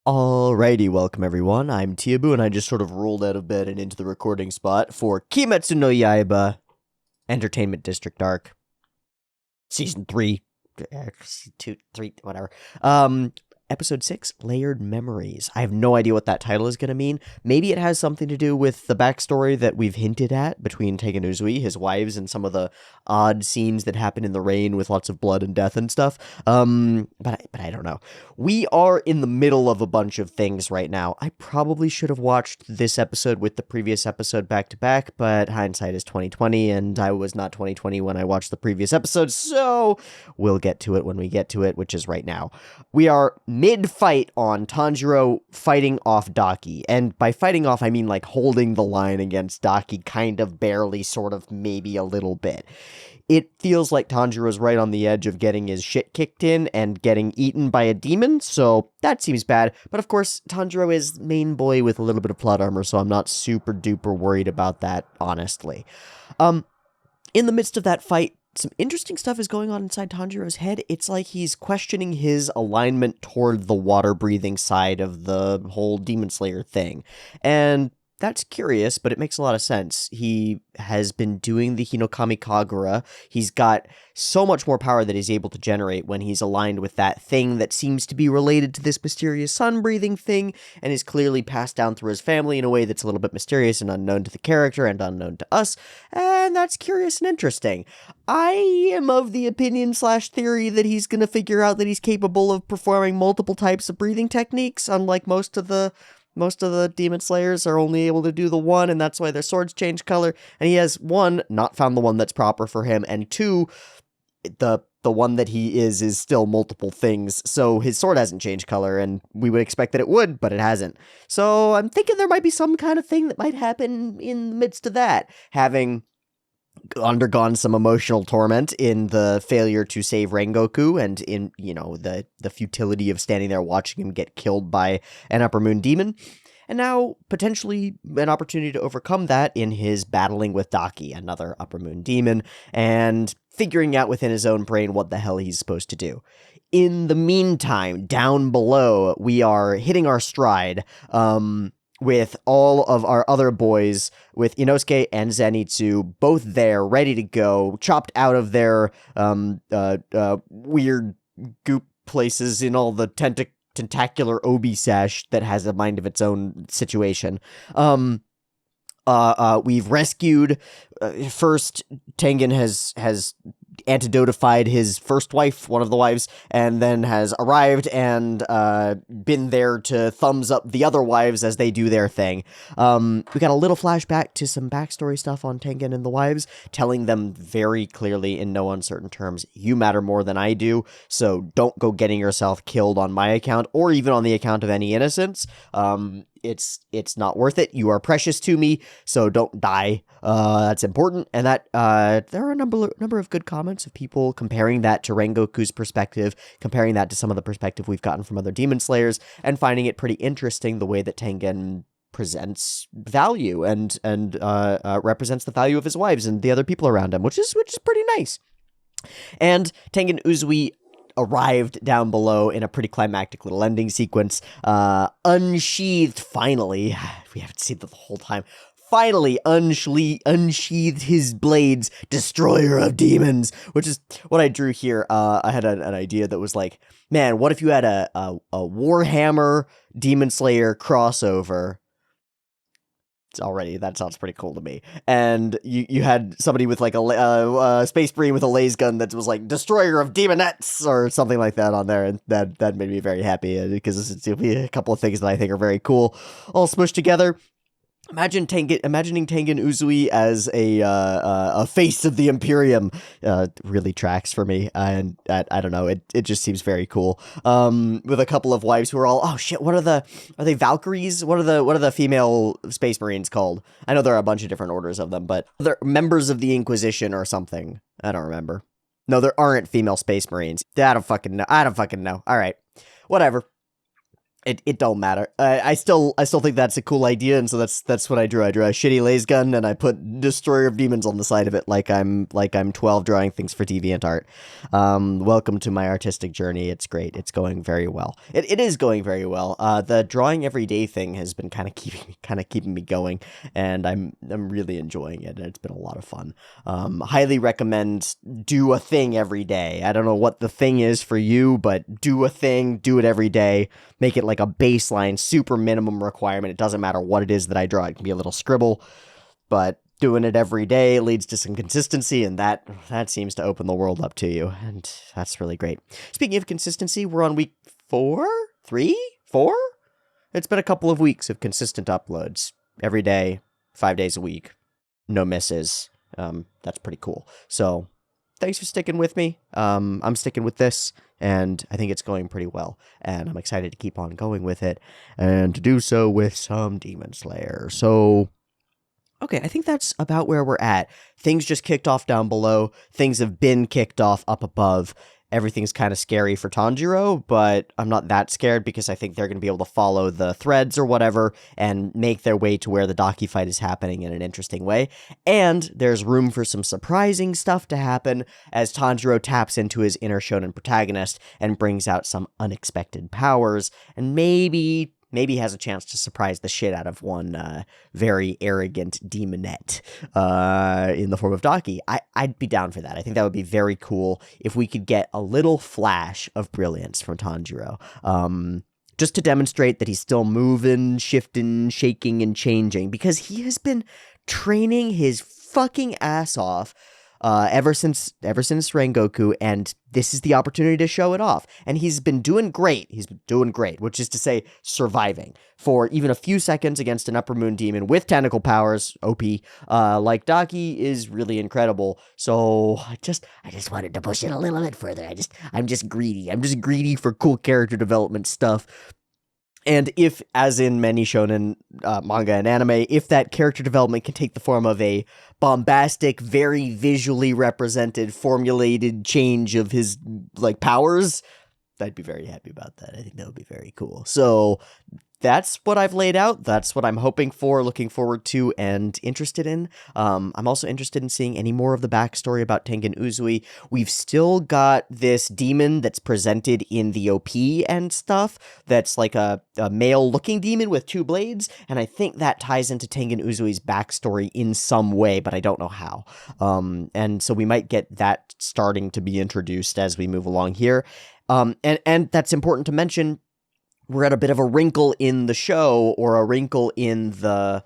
Alrighty, welcome everyone. I'm Teeaboo, and I just sort of rolled out of bed and into the recording spot for Kimetsu no Yaiba, Entertainment District Arc, Season 3, 2, 3, whatever. Episode 6, Layered Memories. I have no idea what that title is going to mean. Maybe it has something to do with the backstory that we've hinted at between Tengen Uzui, his wives, and some of the odd scenes that happen in the rain with lots of blood and death and stuff. But I don't know. We are in the middle of a bunch of things right now. I probably should have watched this episode with the previous episode back to back, but hindsight is 2020, and I was not 2020 when I watched the previous episode, so we'll get to it when we get to it, which is right now. We are mid-fight on Tanjiro fighting off Daki, and by fighting off, I mean like holding the line against Daki, kind of, barely, sort of, maybe a little bit. It feels like Tanjiro's right on the edge of getting his shit kicked in and getting eaten by a demon, so that seems bad. But of course, Tanjiro is main boy with a little bit of plot armor, so I'm not super duper worried about that, honestly. In the midst of that fight, some interesting stuff is going on inside Tanjiro's head. It's like he's questioning his alignment toward the water-breathing side of the whole Demon Slayer thing. And that's curious, but it makes a lot of sense. He has been doing the Hinokami Kagura. He's got so much more power that he's able to generate when he's aligned with that thing that seems to be related to this mysterious sun-breathing thing, and is clearly passed down through his family in a way that's a little bit mysterious and unknown to the character and unknown to us, and that's curious and interesting. I am of the opinion / theory that he's going to figure out that he's capable of performing multiple types of breathing techniques, unlike most of the Demon Slayers are only able to do the one, and that's why their swords change color. And he has, one, not found the one that's proper for him, and two, the one that he is still multiple things. So his sword hasn't changed color, and we would expect that it would, but it hasn't. So I'm thinking there might be some kind of thing that might happen in the midst of that, having undergone some emotional torment in the failure to save Rengoku and in, the futility of standing there watching him get killed by an Upper Moon demon. And now, potentially, an opportunity to overcome that in his battling with Daki, another Upper Moon demon, and figuring out within his own brain what the hell he's supposed to do. In the meantime, down below, we are hitting our stride, with all of our other boys, with Inosuke and Zenitsu, both there, ready to go, chopped out of their weird goop places in all the tentacular obi sash that has a mind of its own situation. We've rescued, first, Tengen has antidotified his first wife, one of the wives, and then has arrived and been there to thumbs up the other wives as they do their thing. We got a little flashback to some backstory stuff on Tengen and the wives, telling them very clearly in no uncertain terms, you matter more than I do, so don't go getting yourself killed on my account, or even on the account of any innocents. It's not worth it. You are precious to me, so don't die. That's important. And that there are a number of good comments of people comparing that to Rengoku's perspective, comparing that to some of the perspective we've gotten from other Demon Slayers, and finding it pretty interesting the way that Tengen presents value and represents the value of his wives and the other people around him, which is pretty nice. And Tengen Uzui arrived down below in a pretty climactic little ending sequence, unsheathed, finally, we haven't seen that the whole time, finally unsheathed his blades, destroyer of demons, which is what I drew here. I had an idea that was like, man, what if you had a Warhammer Demon Slayer crossover? That sounds pretty cool to me. And you had somebody with like a space marine with a laser gun that was like destroyer of demonettes or something like that on there, and that made me very happy because it'll be a couple of things that I think are very cool, all smushed together. Imagining Tengen Uzui as a face of the Imperium really tracks for me, and I don't know, it just seems very cool. With a couple of wives who are all, oh shit, are they Valkyries? What are the female Space Marines called? I know there are a bunch of different orders of them, but they're members of the Inquisition or something. I don't remember. No, there aren't female Space Marines. I don't fucking know. All right, whatever. It don't matter. I still think that's a cool idea, and so that's what I drew. I drew a shitty laser gun, and I put Destroyer of Demons on the side of it, like I'm 12 drawing things for DeviantArt. Welcome to my artistic journey. It's great. It's going very well. It is going very well. The drawing every day thing has been kind of keeping me going, and I'm really enjoying it, and it's been a lot of fun. Highly recommend do a thing every day. I don't know what the thing is for you, but do a thing, do it every day. Make it like a baseline, super minimum requirement. It doesn't matter what it is that I draw. It can be a little scribble, but doing it every day leads to some consistency, and that seems to open the world up to you, and that's really great. Speaking of consistency, we're on week 4? 3? 4? It's been a couple of weeks of consistent uploads. Every day, 5 days a week. No misses. That's pretty cool. So, thanks for sticking with me. I'm sticking with this, and I think it's going pretty well, and I'm excited to keep on going with it, and to do so with some Demon Slayer. So, okay, I think that's about where we're at. Things just kicked off down below. Things have been kicked off up above. Everything's kind of scary for Tanjiro, but I'm not that scared because I think they're going to be able to follow the threads or whatever and make their way to where the Daki fight is happening in an interesting way. And there's room for some surprising stuff to happen as Tanjiro taps into his inner shonen protagonist and brings out some unexpected powers, and maybe has a chance to surprise the shit out of one very arrogant demonette in the form of Daki. I'd be down for that. I think that would be very cool if we could get a little flash of brilliance from Tanjiro. Just to demonstrate that he's still moving, shifting, shaking, and changing, because he has been training his fucking ass off ever since Rengoku, and this is the opportunity to show it off. And he's been doing great. Which is to say, surviving for even a few seconds against an Upper Moon demon with tentacle powers, OP, like Daki, is really incredible. So I just wanted to push it a little bit further. I'm just greedy. I'm just greedy for cool character development stuff. And if, as in many shonen manga and anime, if that character development can take the form of a bombastic, very visually represented, formulated change of his, like, powers, I'd be very happy about that. I think that would be very cool. So that's what I've laid out. That's what I'm hoping for, looking forward to, and interested in. I'm also interested in seeing any more of the backstory about Tengen Uzui. We've still got this demon that's presented in the OP and stuff that's like a male-looking demon with 2 blades, and I think that ties into Tengen Uzui's backstory in some way, but I don't know how. And so we might get that starting to be introduced as we move along here. And that's important to mention. We're at a bit of a wrinkle in the show, or a wrinkle in the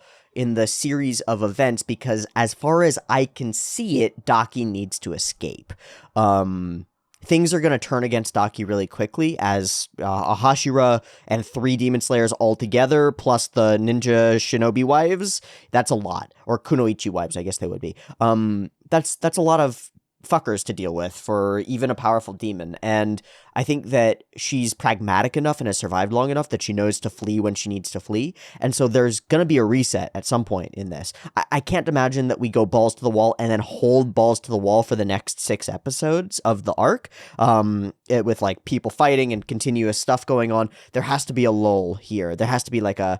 series of events, because as far as I can see it, Daki needs to escape. Things are going to turn against Daki really quickly as a Hashira and 3 Demon Slayers all together, plus the ninja shinobi wives. That's a lot. Or Kunoichi wives, I guess they would be. That's a lot of fuckers to deal with for even a powerful demon, and I think that she's pragmatic enough and has survived long enough that she knows to flee when she needs to flee, and so there's gonna be a reset at some point in this. I can't imagine that we go balls to the wall and then hold balls to the wall for the next 6 episodes of the arc, with like people fighting and continuous stuff going on. There has to be a lull here. There has to be like a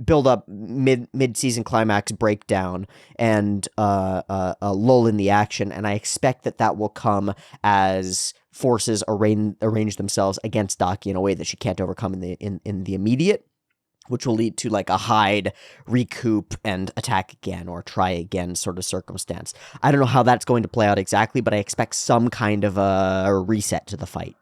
build up mid-season climax breakdown and a lull in the action, and I expect that will come as forces arrange themselves against Daki in a way that she can't overcome in the immediate, which will lead to like a hide, recoup, and attack again or try again sort of circumstance. I don't know how that's going to play out exactly, but I expect some kind of a reset to the fight.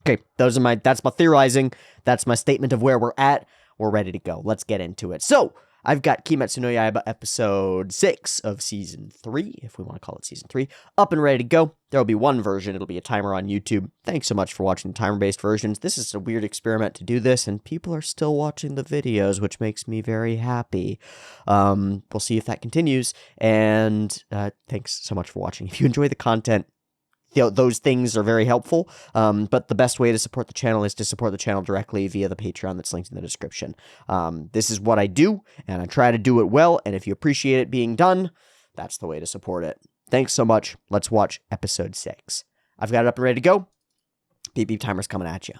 Okay, that's my theorizing. That's my statement of where we're at. We're ready to go. Let's get into it. So, I've got Kimetsu no Yaiba episode 6 of season 3, if we want to call it season 3, up and ready to go. There'll be one version. It'll be a timer on YouTube. Thanks so much for watching the timer-based versions. This is a weird experiment to do this, and people are still watching the videos, which makes me very happy. We'll see if that continues, and thanks so much for watching. If you enjoy the content, those things are very helpful, but the best way to support the channel is to support the channel directly via the Patreon that's linked in the description. This is what I do, and I try to do it well, and if you appreciate it being done, that's the way to support it. Thanks so much. Let's watch episode 6. I've got it up and ready to go. Beep beep timer's coming at you.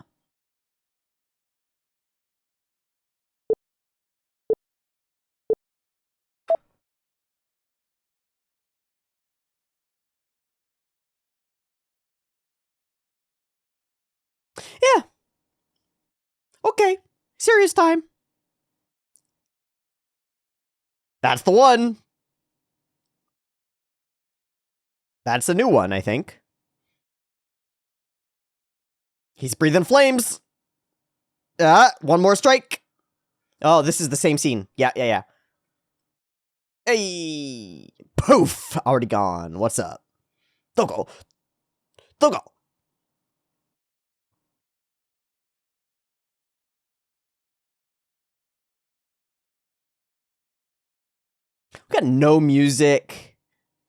Yeah. Okay. Serious time. That's the one. That's a new one, I think. He's breathing flames. One more strike. Oh, this is the same scene. Yeah. Hey! Poof! Already gone. What's up? Doko! Doko! We got no music.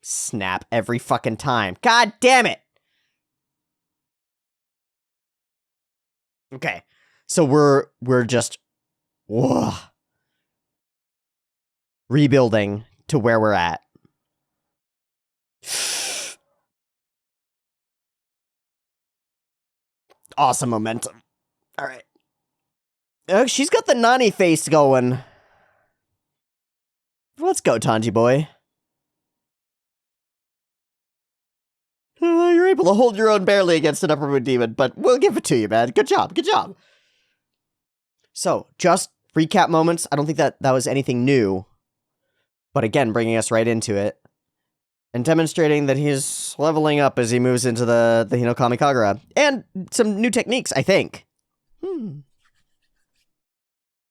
Snap every fucking time. God damn it! Okay. So we're just whoa, rebuilding to where we're at. Awesome momentum. All right. Oh, she's got the Nani face going. Let's go, Tanji boy. You're able to hold your own barely against an upper moon demon, but we'll give it to you, man. Good job. Good job. So, just recap moments. I don't think that was anything new. But again, bringing us right into it. And demonstrating that he's leveling up as he moves into the Hinokami Kagura. And some new techniques, I think. I'm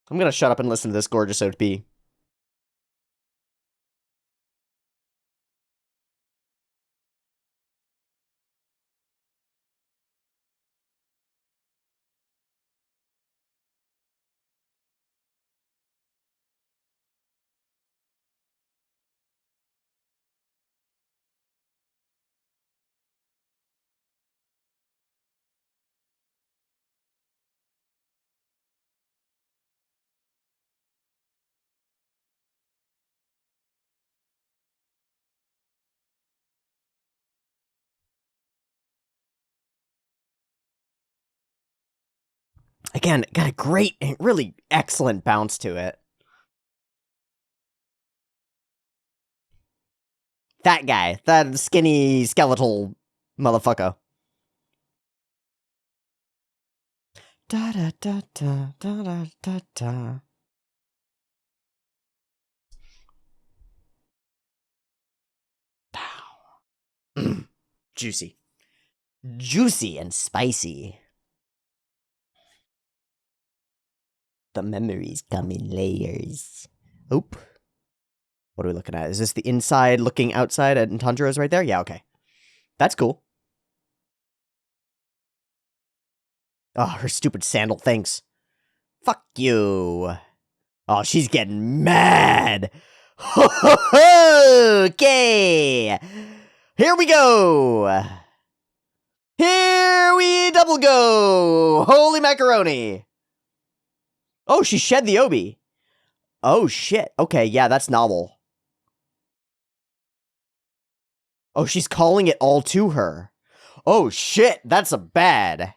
gonna shut up and listen to this gorgeous OP. Again, got a great, really excellent bounce to it. That guy. That skinny, skeletal motherfucker. Da da da da da da da da. Juicy. Juicy and spicy. The memories come in layers. Oop. What are we looking at? Is this the inside looking outside and Tanjiro's right there? Yeah, okay. That's cool. Oh, her stupid sandal, thanks. Fuck you. Oh, she's getting mad. Okay. Here we go. Here we double go. Holy macaroni. Oh, she shed the obi. Oh, shit. Okay, yeah, that's novel. Oh, she's calling it all to her. Oh, shit. That's a bad.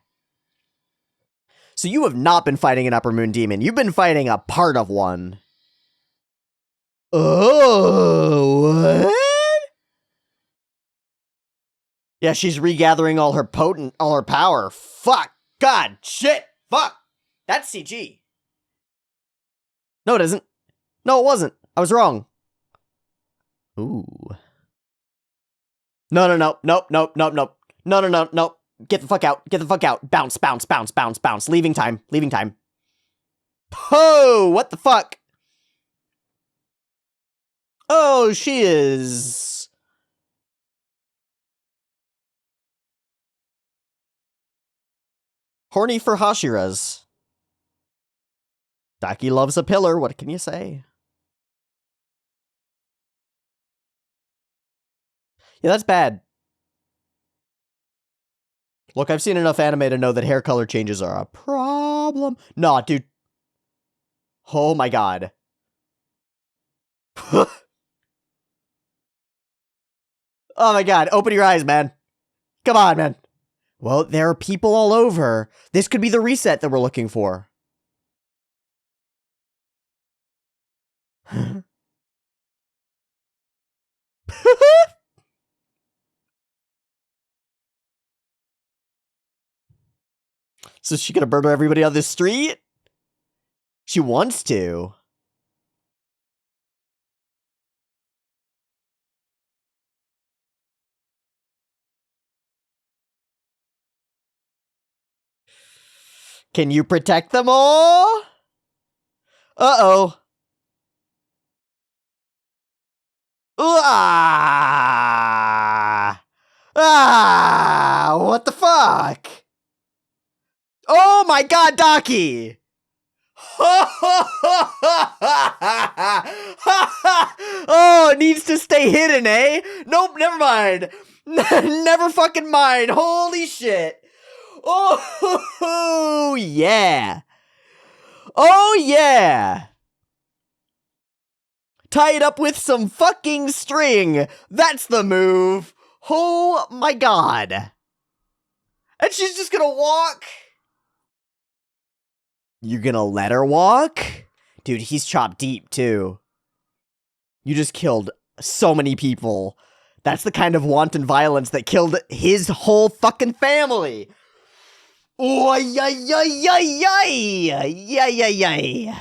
So you have not been fighting an upper moon demon. You've been fighting a part of one. Oh, what? Yeah, she's regathering all her power. Fuck. God. Shit. Fuck. That's CG. No, it isn't. No, it wasn't. I was wrong. Ooh. No. No. Get the fuck out. Get the fuck out. Bounce. Leaving time. Oh, what the fuck? Oh, she is... horny for Hashiras. Daki loves a pillar, what can you say? Yeah, that's bad. Look, I've seen enough anime to know that hair color changes are a problem. Nah, dude. Oh my god. Oh my god, open your eyes, man. Come on, man. Well, there are people all over. This could be the reset that we're looking for. So she gonna murder everybody on the street? She wants to. Can you protect them all? Uh-oh. What the fuck? Oh my god, Daki! Oh, it needs to stay hidden, eh? Nope, never mind. Never fucking mind. Holy shit. Oh, yeah. Oh, yeah. Tie it up with some fucking string. That's the move. Oh my god. And she's just gonna walk. You gonna let her walk? Dude, he's chopped deep, too. You just killed so many people. That's the kind of wanton violence that killed his whole fucking family. Oh, yay, yay, yay, yay. Yay, yay, yay.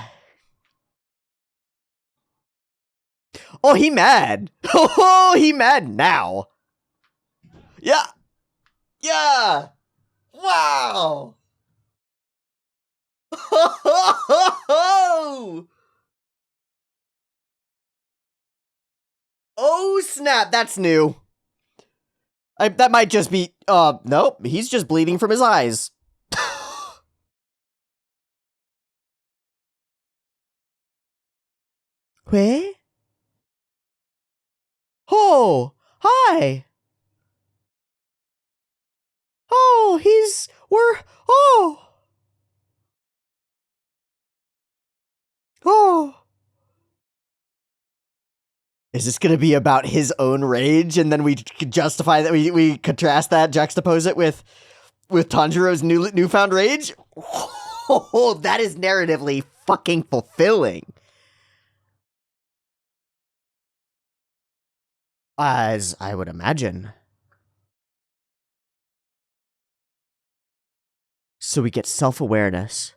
Oh, he mad. Oh, he mad now. Yeah. Yeah. Wow. Oh, snap. That's new. That might just be, nope. He's just bleeding from his eyes. Wait? Oh, hi. Oh, oh. Oh. Is this gonna be about his own rage, and then we justify that we contrast that, juxtapose it with Tanjiro's newfound rage? Oh, that is narratively fucking fulfilling. As I would imagine. So we get self-awareness.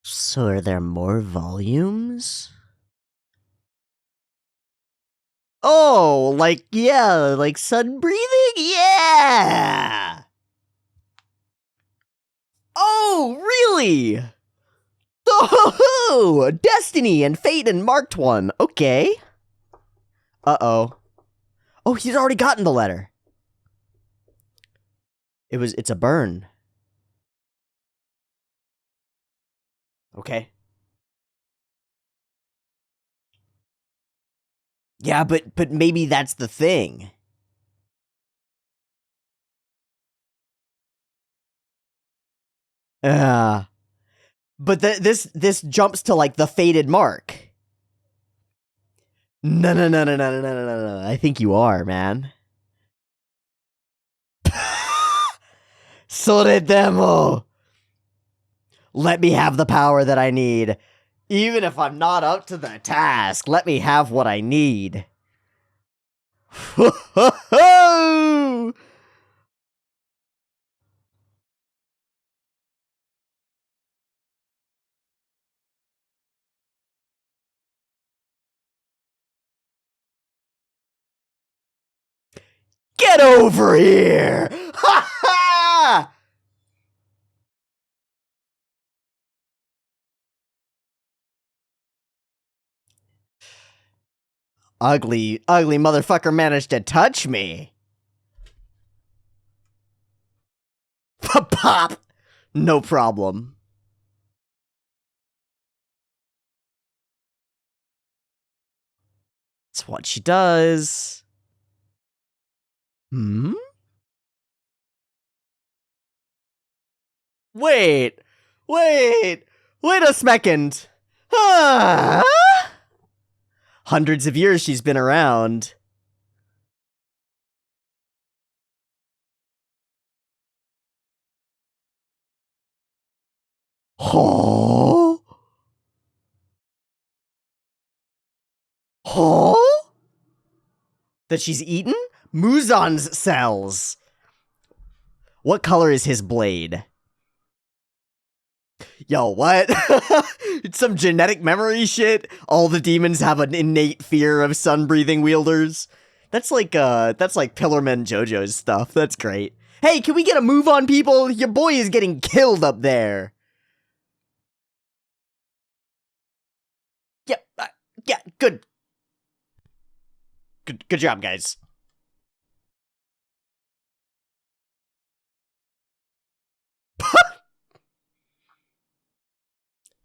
So are there more volumes? Oh, like sun breathing? Yeah! Oh, really? Oh, Destiny and Fate and Marked One. Okay. Uh-oh. Oh, he's already gotten the letter. It's a burn. Okay. Yeah, but maybe that's the thing. But this jumps to like the fated mark. No, no, no, no, no, no, no, no, no. I think you are, man. Sore demo. Let me have the power that I need. Even if I'm not up to the task, let me have what I need. Get over here! Ha ha! Ugly motherfucker managed to touch me. Pop! No problem. It's what she does. Hmm? Wait a second. Huh? Hundreds of years she's been around. Huh? Huh? That she's eaten? Muzan's cells. What color is his blade? Yo, what? It's some genetic memory shit? All the demons have an innate fear of sun-breathing wielders? That's like Pillarman JoJo's stuff. That's great. Hey, can we get a move on, people? Your boy is getting killed up there. Yeah, good job, guys.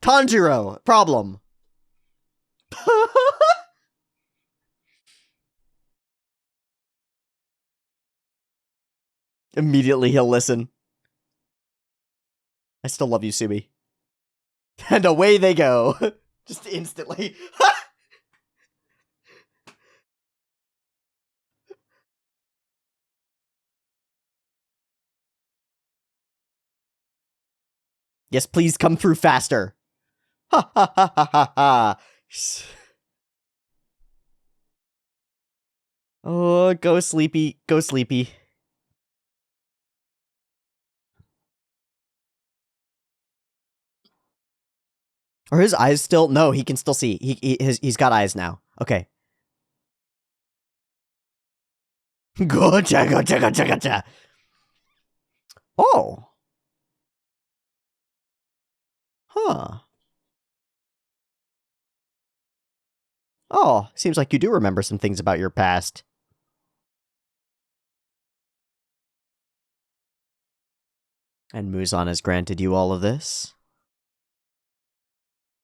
Tanjiro, problem. Immediately he'll listen. I still love you, Sumi. And away they go. Just instantly. Yes, please come through faster. Ha ha ha ha ha ha. Oh, go sleepy. Go sleepy. Are his eyes still? No, he can still see. He's got eyes now. Okay. Gotcha. Oh. Huh. Oh, seems like you do remember some things about your past. And Muzan has granted you all of this?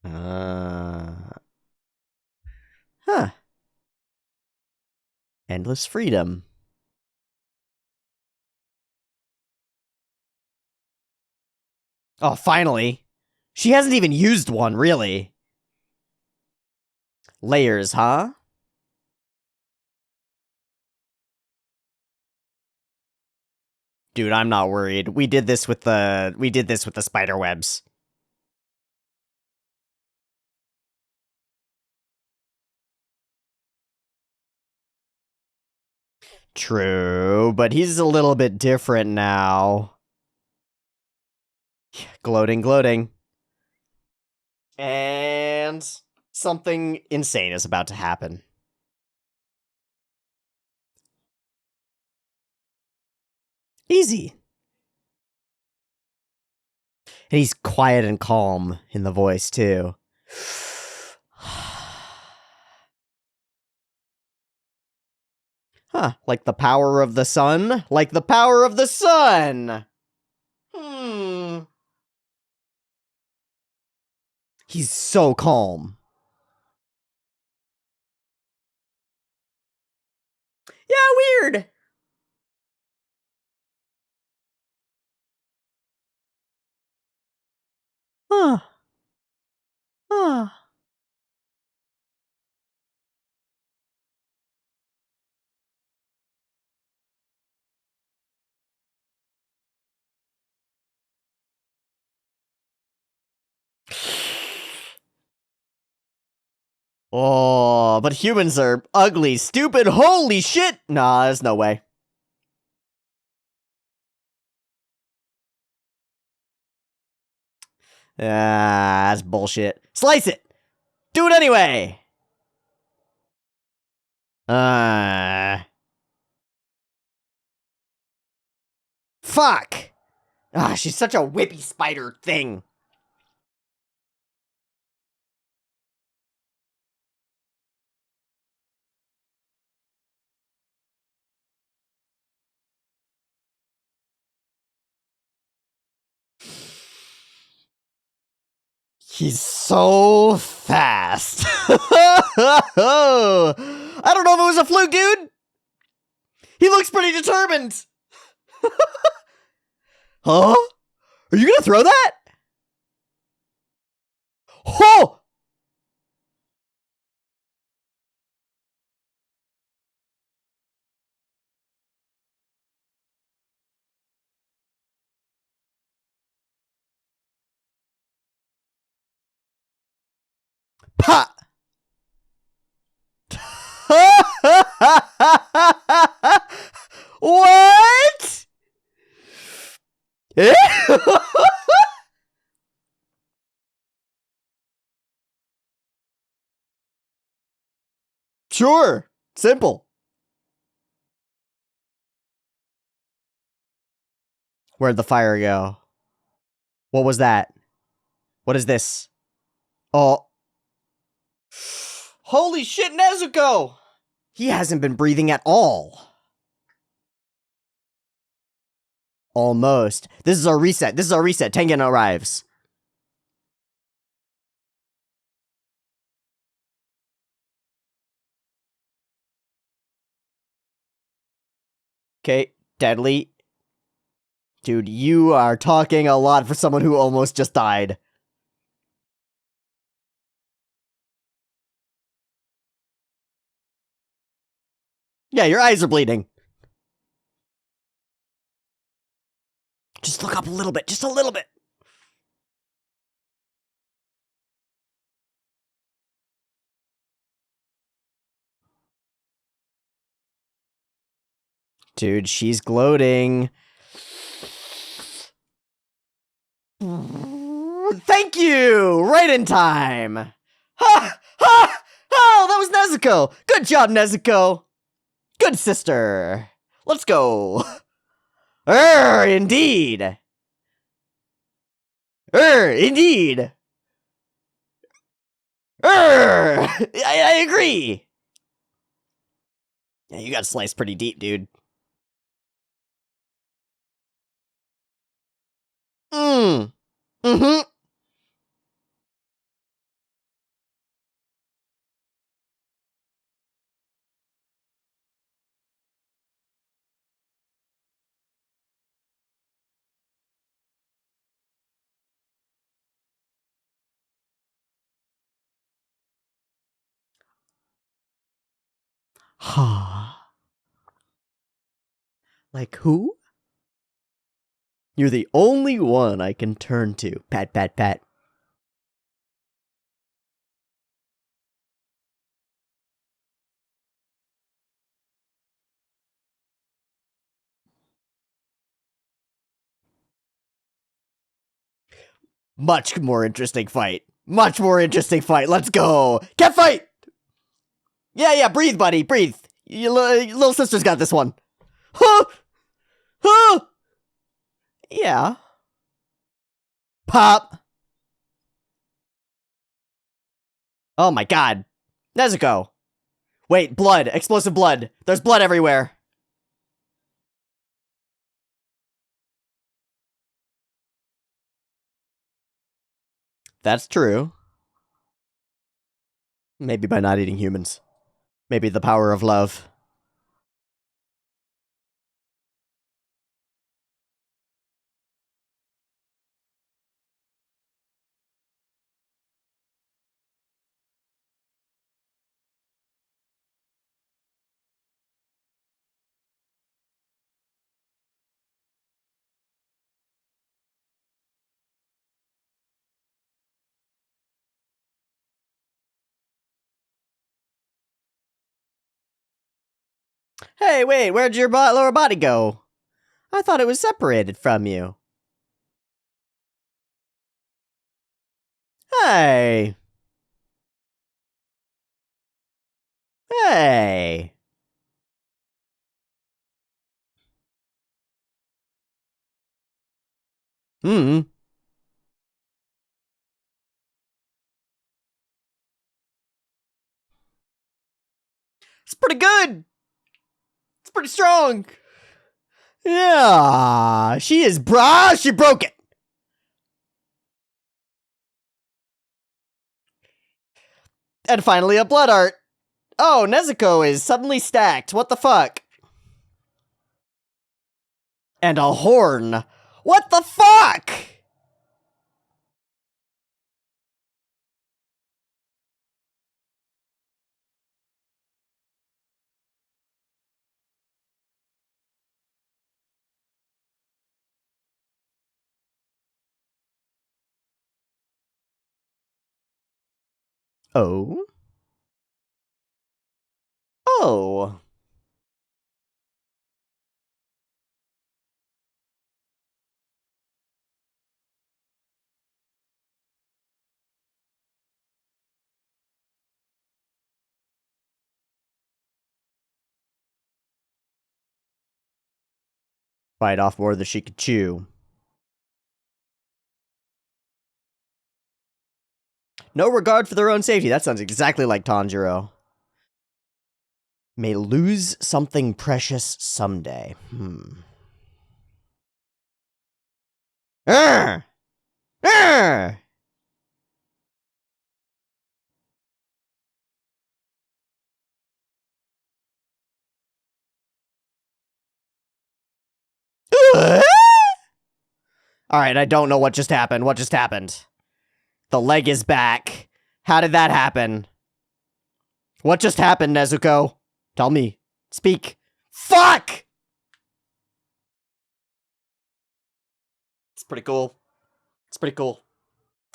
Huh. Endless freedom. Oh, finally. She hasn't even used one, really. Layers, huh? Dude, I'm not worried. We did this with the spider webs. True, but he's a little bit different now. Gloating. And something insane is about to happen. Easy. And he's quiet and calm in the voice, too. Huh, like the power of the sun? Like the power of the sun! He's so calm. Yeah, weird! Huh. Oh, but humans are ugly, stupid, holy shit! Nah, there's no way. Ah, that's bullshit. Slice it! Do it anyway! Fuck! Ah, she's such a whippy spider thing. He's so fast. I don't know if it was a fluke, dude. He looks pretty determined. Huh? Are you gonna throw that? Oh! Pa! What? Sure. Simple. Where'd the fire go? What was that? What is this? Oh. Holy shit, Nezuko! He hasn't been breathing at all. Almost. This is our reset. Tengen arrives. Okay, deadly. Dude, you are talking a lot for someone who almost just died. Yeah, your eyes are bleeding. Just look up a little bit. Just a little bit. Dude, she's gloating. Thank you! Right in time! Ha! Ha! Oh, that was Nezuko! Good job, Nezuko! Good sister! Let's go! Indeed! Indeed! I agree! Yeah, you got sliced pretty deep, dude. Mm-hmm. Like who? You're the only one I can turn to. Pat, pat, pat. Much more interesting fight. Much more interesting fight. Let's go. Cat fight! Yeah, breathe, buddy, breathe. Your little sister's got this one. Huh! Huh! Yeah. Pop. Oh my god. Nezuko. Wait, blood. Explosive blood. There's blood everywhere. That's true. Maybe by not eating humans. Maybe the power of love. Hey, wait, where'd your lower body go? I thought it was separated from you. Hey. Hey. Hmm. It's pretty good. It's pretty strong. Yeah, she is she broke it. And finally a blood art. Oh, Nezuko is suddenly stacked. What the fuck? And a horn. What the fuck? Oh. Oh. Bite off more than she could chew. No regard for their own safety. That sounds exactly like Tanjiro. May lose something precious someday. Arr! Arr! Alright, I don't know what just happened. What just happened? The leg is back. How did that happen? What just happened, Nezuko? Tell me. Speak. Fuck! It's pretty cool. It's pretty cool.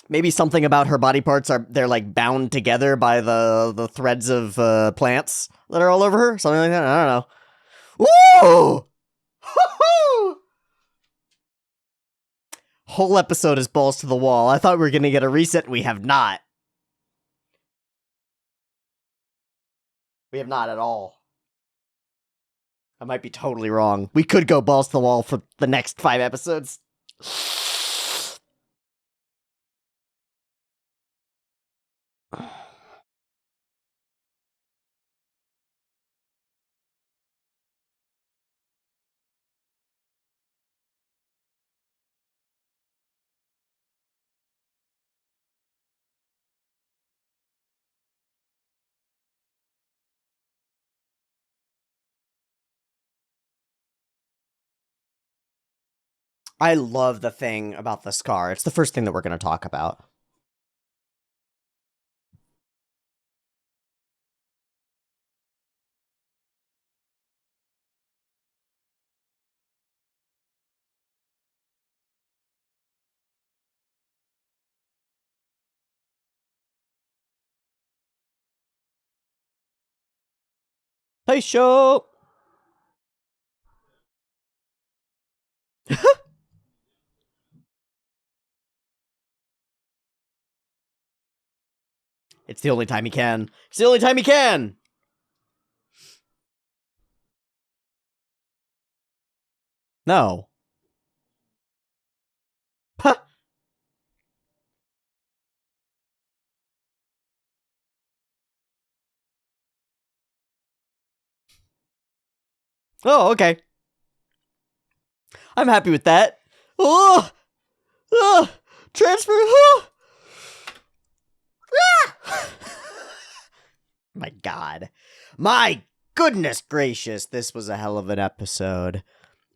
Maybe something about her body parts they're like bound together by the threads of plants that are all over her? Something like that? I don't know. Woo! Whole episode is balls to the wall. I thought we were gonna get a reset. We have not. We have not at all. I might be totally wrong. We could go balls to the wall for the next 5 episodes. I love the thing about the scar. It's the first thing that we're going to talk about. Hey, show! It's the only time he can. It's the only time he can! No. Huh. Oh, okay. I'm happy with that. Oh! Oh! Transfer! Oh! Ah! My God. My goodness gracious, this was a hell of an episode.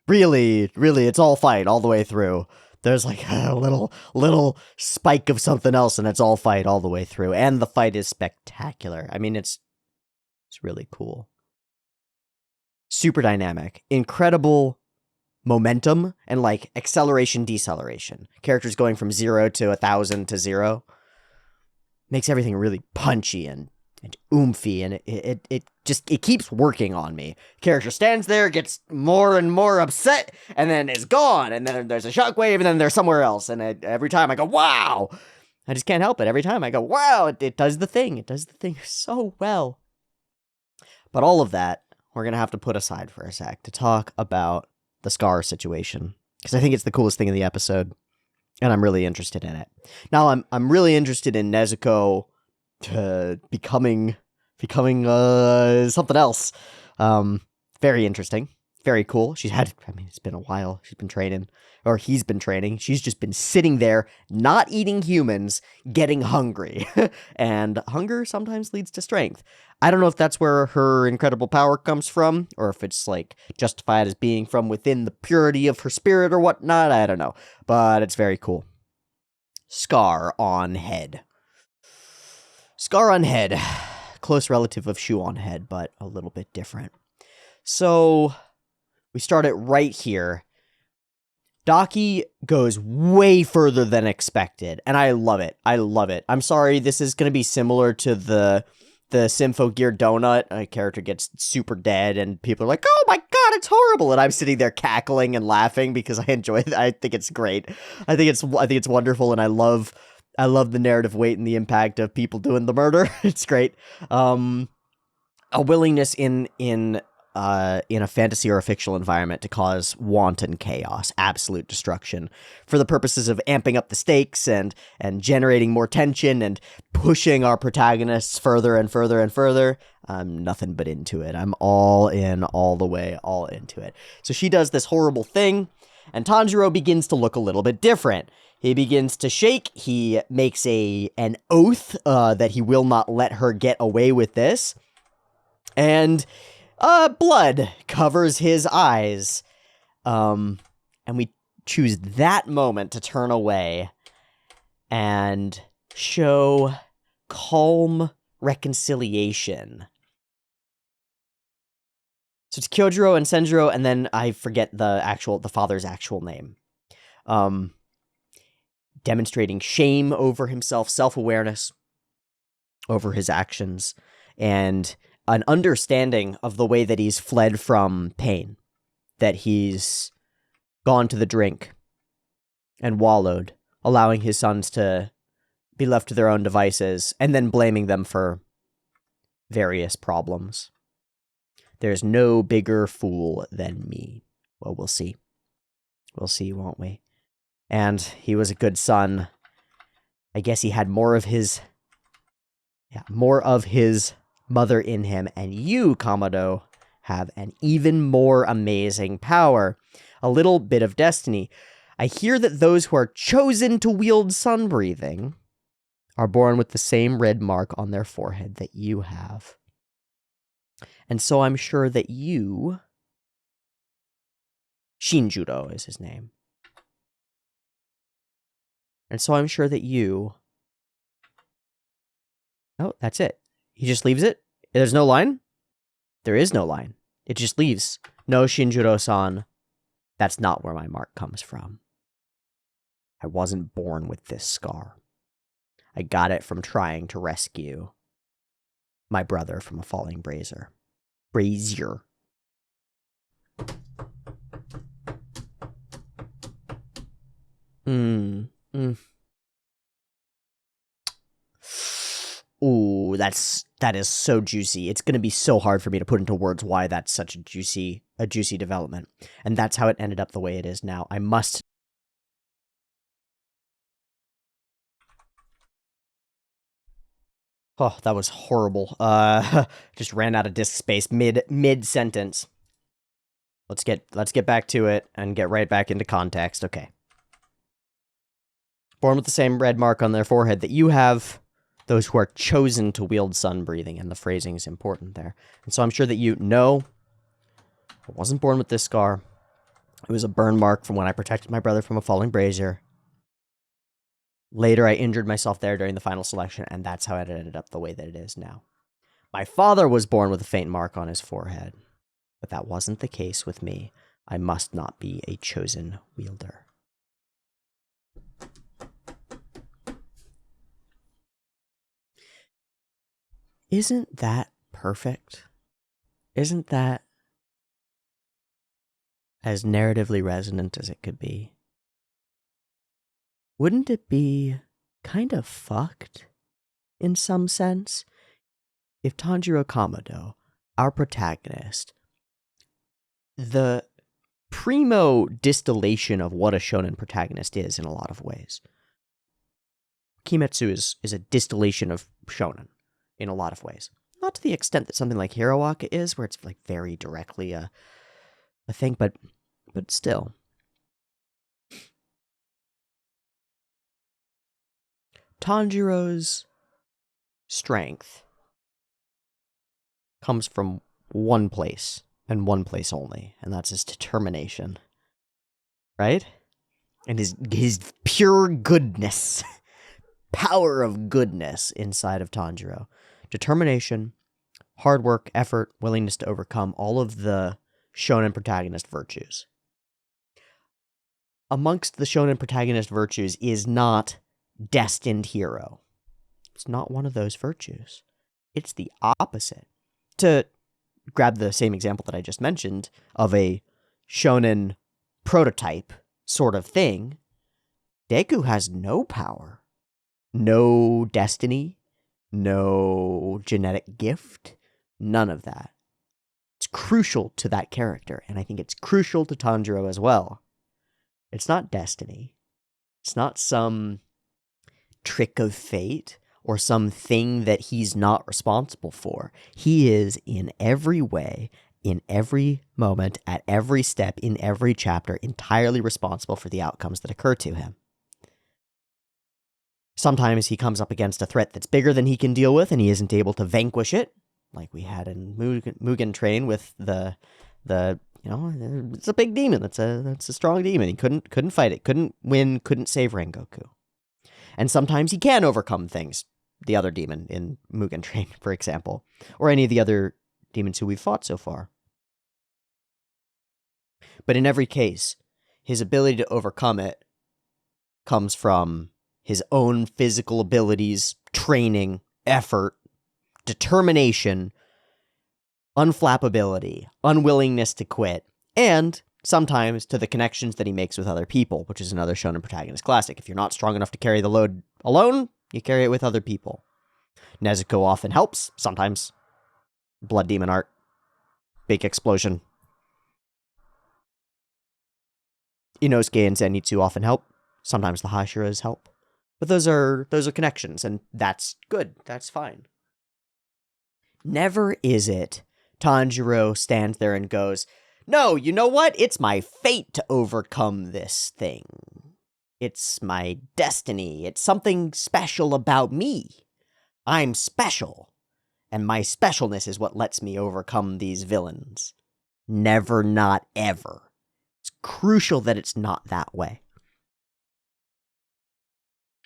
Really, it's all fight all the way through. There's like a little spike of something else, and it's all fight all the way through. And the fight is spectacular. I mean, it's really cool. Super dynamic. Incredible momentum and like acceleration, deceleration. Characters going from 0 to 1,000 to 0. Makes everything really punchy and oomphy, and it keeps working on me. Character stands there, gets more and more upset, and then is gone, and then there's a shockwave, and then they're somewhere else, and every time I go, wow! I just can't help it. Every time I go, wow, it does the thing. It does the thing so well. But all of that, we're going to have to put aside for a sec to talk about the Scar situation, because I think it's the coolest thing in the episode, and I'm really interested in it. Now, I'm really interested in Nezuko becoming something else. Very interesting. Very cool. It's been a while. She's been training, or he's been training. She's just been sitting there, not eating humans, getting hungry. And hunger sometimes leads to strength. I don't know if that's where her incredible power comes from, or if it's like justified as being from within the purity of her spirit or whatnot. I don't know. But it's very cool. Scar on head. Scar on head. Close relative of Shoe on head, but a little bit different. So we start it right here. Daki goes way further than expected, and I love it. I love it. I'm sorry, this is going to be similar to the Sympho Gear donut. A character gets super dead, and people are like, "Oh my god, it's horrible!" And I'm sitting there cackling and laughing because I enjoy it. I think it's great. I think it's wonderful, and I love the narrative weight and the impact of people doing the murder. It's great. A willingness in a fantasy or a fictional environment to cause wanton chaos, absolute destruction, for the purposes of amping up the stakes and generating more tension and pushing our protagonists further and further and further. I'm nothing but into it. I'm all in, all the way, all into it. So she does this horrible thing, and Tanjiro begins to look a little bit different. He begins to shake. He makes an oath that he will not let her get away with this. And blood covers his eyes. And we choose that moment to turn away and show calm reconciliation. So it's Kyojiro and Senjiro, and then I forget the father's actual name. Demonstrating shame over himself, self-awareness over his actions, and an understanding of the way that he's fled from pain, that he's gone to the drink and wallowed, allowing his sons to be left to their own devices, and then blaming them for various problems. There's no bigger fool than me. Well, we'll see. We'll see, won't we? And he was a good son. I guess he had more of his mother in him, and you, Kamado, have an even more amazing power. A little bit of destiny. I hear that those who are chosen to wield sun breathing are born with the same red mark on their forehead that you have. And so I'm sure that you... Shinjuro is his name. And so I'm sure that you... Oh, that's it. He just leaves it? There's no line? There is no line. It just leaves. No, Shinjuro-san. That's not where my mark comes from. I wasn't born with this scar. I got it from trying to rescue my brother from a falling brazier. Ooh, that is so juicy. It's going to be so hard for me to put into words why that's such a juicy development. And that's how it ended up the way it is now. I must... Oh, that was horrible. Just ran out of disk space mid sentence. Let's get back to it and get right back into context. Okay. Born with the same red mark on their forehead that you have, those who are chosen to wield sun breathing, and the phrasing is important there. And so I'm sure that you know, I wasn't born with this scar. It was a burn mark from when I protected my brother from a falling brazier. Later, I injured myself there during the final selection, and that's how it ended up the way that it is now. My father was born with a faint mark on his forehead, but that wasn't the case with me. I must not be a chosen wielder. Isn't that perfect? Isn't that as narratively resonant as it could be? Wouldn't it be kind of fucked, in some sense, if Tanjiro Kamado, our protagonist, the primo distillation of what a shonen protagonist is in a lot of ways. Kimetsu is a distillation of shonen in a lot of ways. Not to the extent that something like Hiroaka is, where it's like very directly a thing, but still. Tanjiro's strength comes from one place, and one place only, and that's his determination. Right? And his pure goodness. Power of goodness inside of Tanjiro. Determination, hard work, effort, willingness to overcome all of the shonen protagonist virtues. amongst the shonen protagonist virtues is not destined hero. It's not one of those virtues. It's the opposite. To grab the same example that I just mentioned of a shonen prototype sort of thing, Deku has no power, no destiny, no genetic gift, none of that. It's crucial to that character, and I think it's crucial to Tanjiro as well. It's not destiny. It's not some trick of fate or something that he's not responsible for. He is in every way, in every moment, at every step, in every chapter, entirely responsible for the outcomes that occur to him. Sometimes he comes up against a threat that's bigger than he can deal with, and he isn't able to vanquish it, like we had in Mugen Train with the it's a big demon. That's a strong demon. He couldn't fight it, couldn't win, couldn't save Rengoku. And sometimes he can overcome things. The other demon in Mugen Train, for example, or any of the other demons who we've fought so far. But in every case, his ability to overcome it comes from his own physical abilities, training, effort, determination, unflappability, unwillingness to quit, and sometimes to the connections that he makes with other people, which is another shonen protagonist classic. If you're not strong enough to carry the load alone, you carry it with other people. Nezuko often helps, sometimes. Blood Demon art. Big explosion. Inosuke and Zenitsu often help. Sometimes the Hashiras help. But those are connections, and that's good. That's fine. Never is it Tanjiro stands there and goes, "No, you know what? It's my fate to overcome this thing. It's my destiny. It's something special about me. I'm special. And my specialness is what lets me overcome these villains." Never, not ever. It's crucial that it's not that way.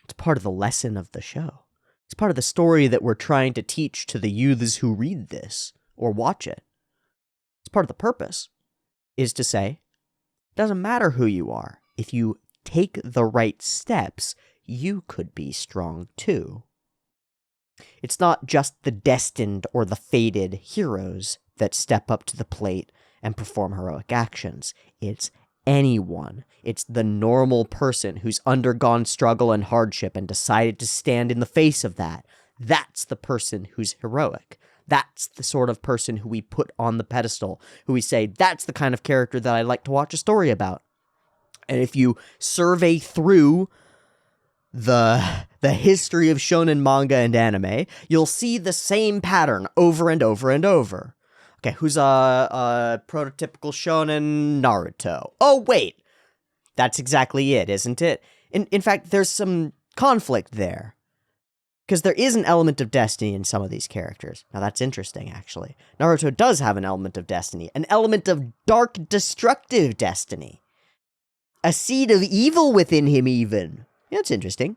It's part of the lesson of the show. It's part of the story that we're trying to teach to the youths who read this or watch it. It's part of the purpose, is to say, it doesn't matter who you are. If you take the right steps, you could be strong too. It's not just the destined or the fated heroes that step up to the plate and perform heroic actions. It's anyone. It's the normal person who's undergone struggle and hardship and decided to stand in the face of that. That's the person who's heroic. That's the sort of person who we put on the pedestal, who we say, that's the kind of character that I like to watch a story about. And if you survey through the history of shonen manga and anime, you'll see the same pattern over and over and over. Okay, who's a prototypical shonen? Naruto. Oh, wait. That's exactly it, isn't it? In fact, there's some conflict there. Because there is an element of destiny in some of these characters. Now, that's interesting, actually. Naruto does have an element of destiny. An element of dark, destructive destiny. A seed of evil within him, even. Yeah, that's interesting.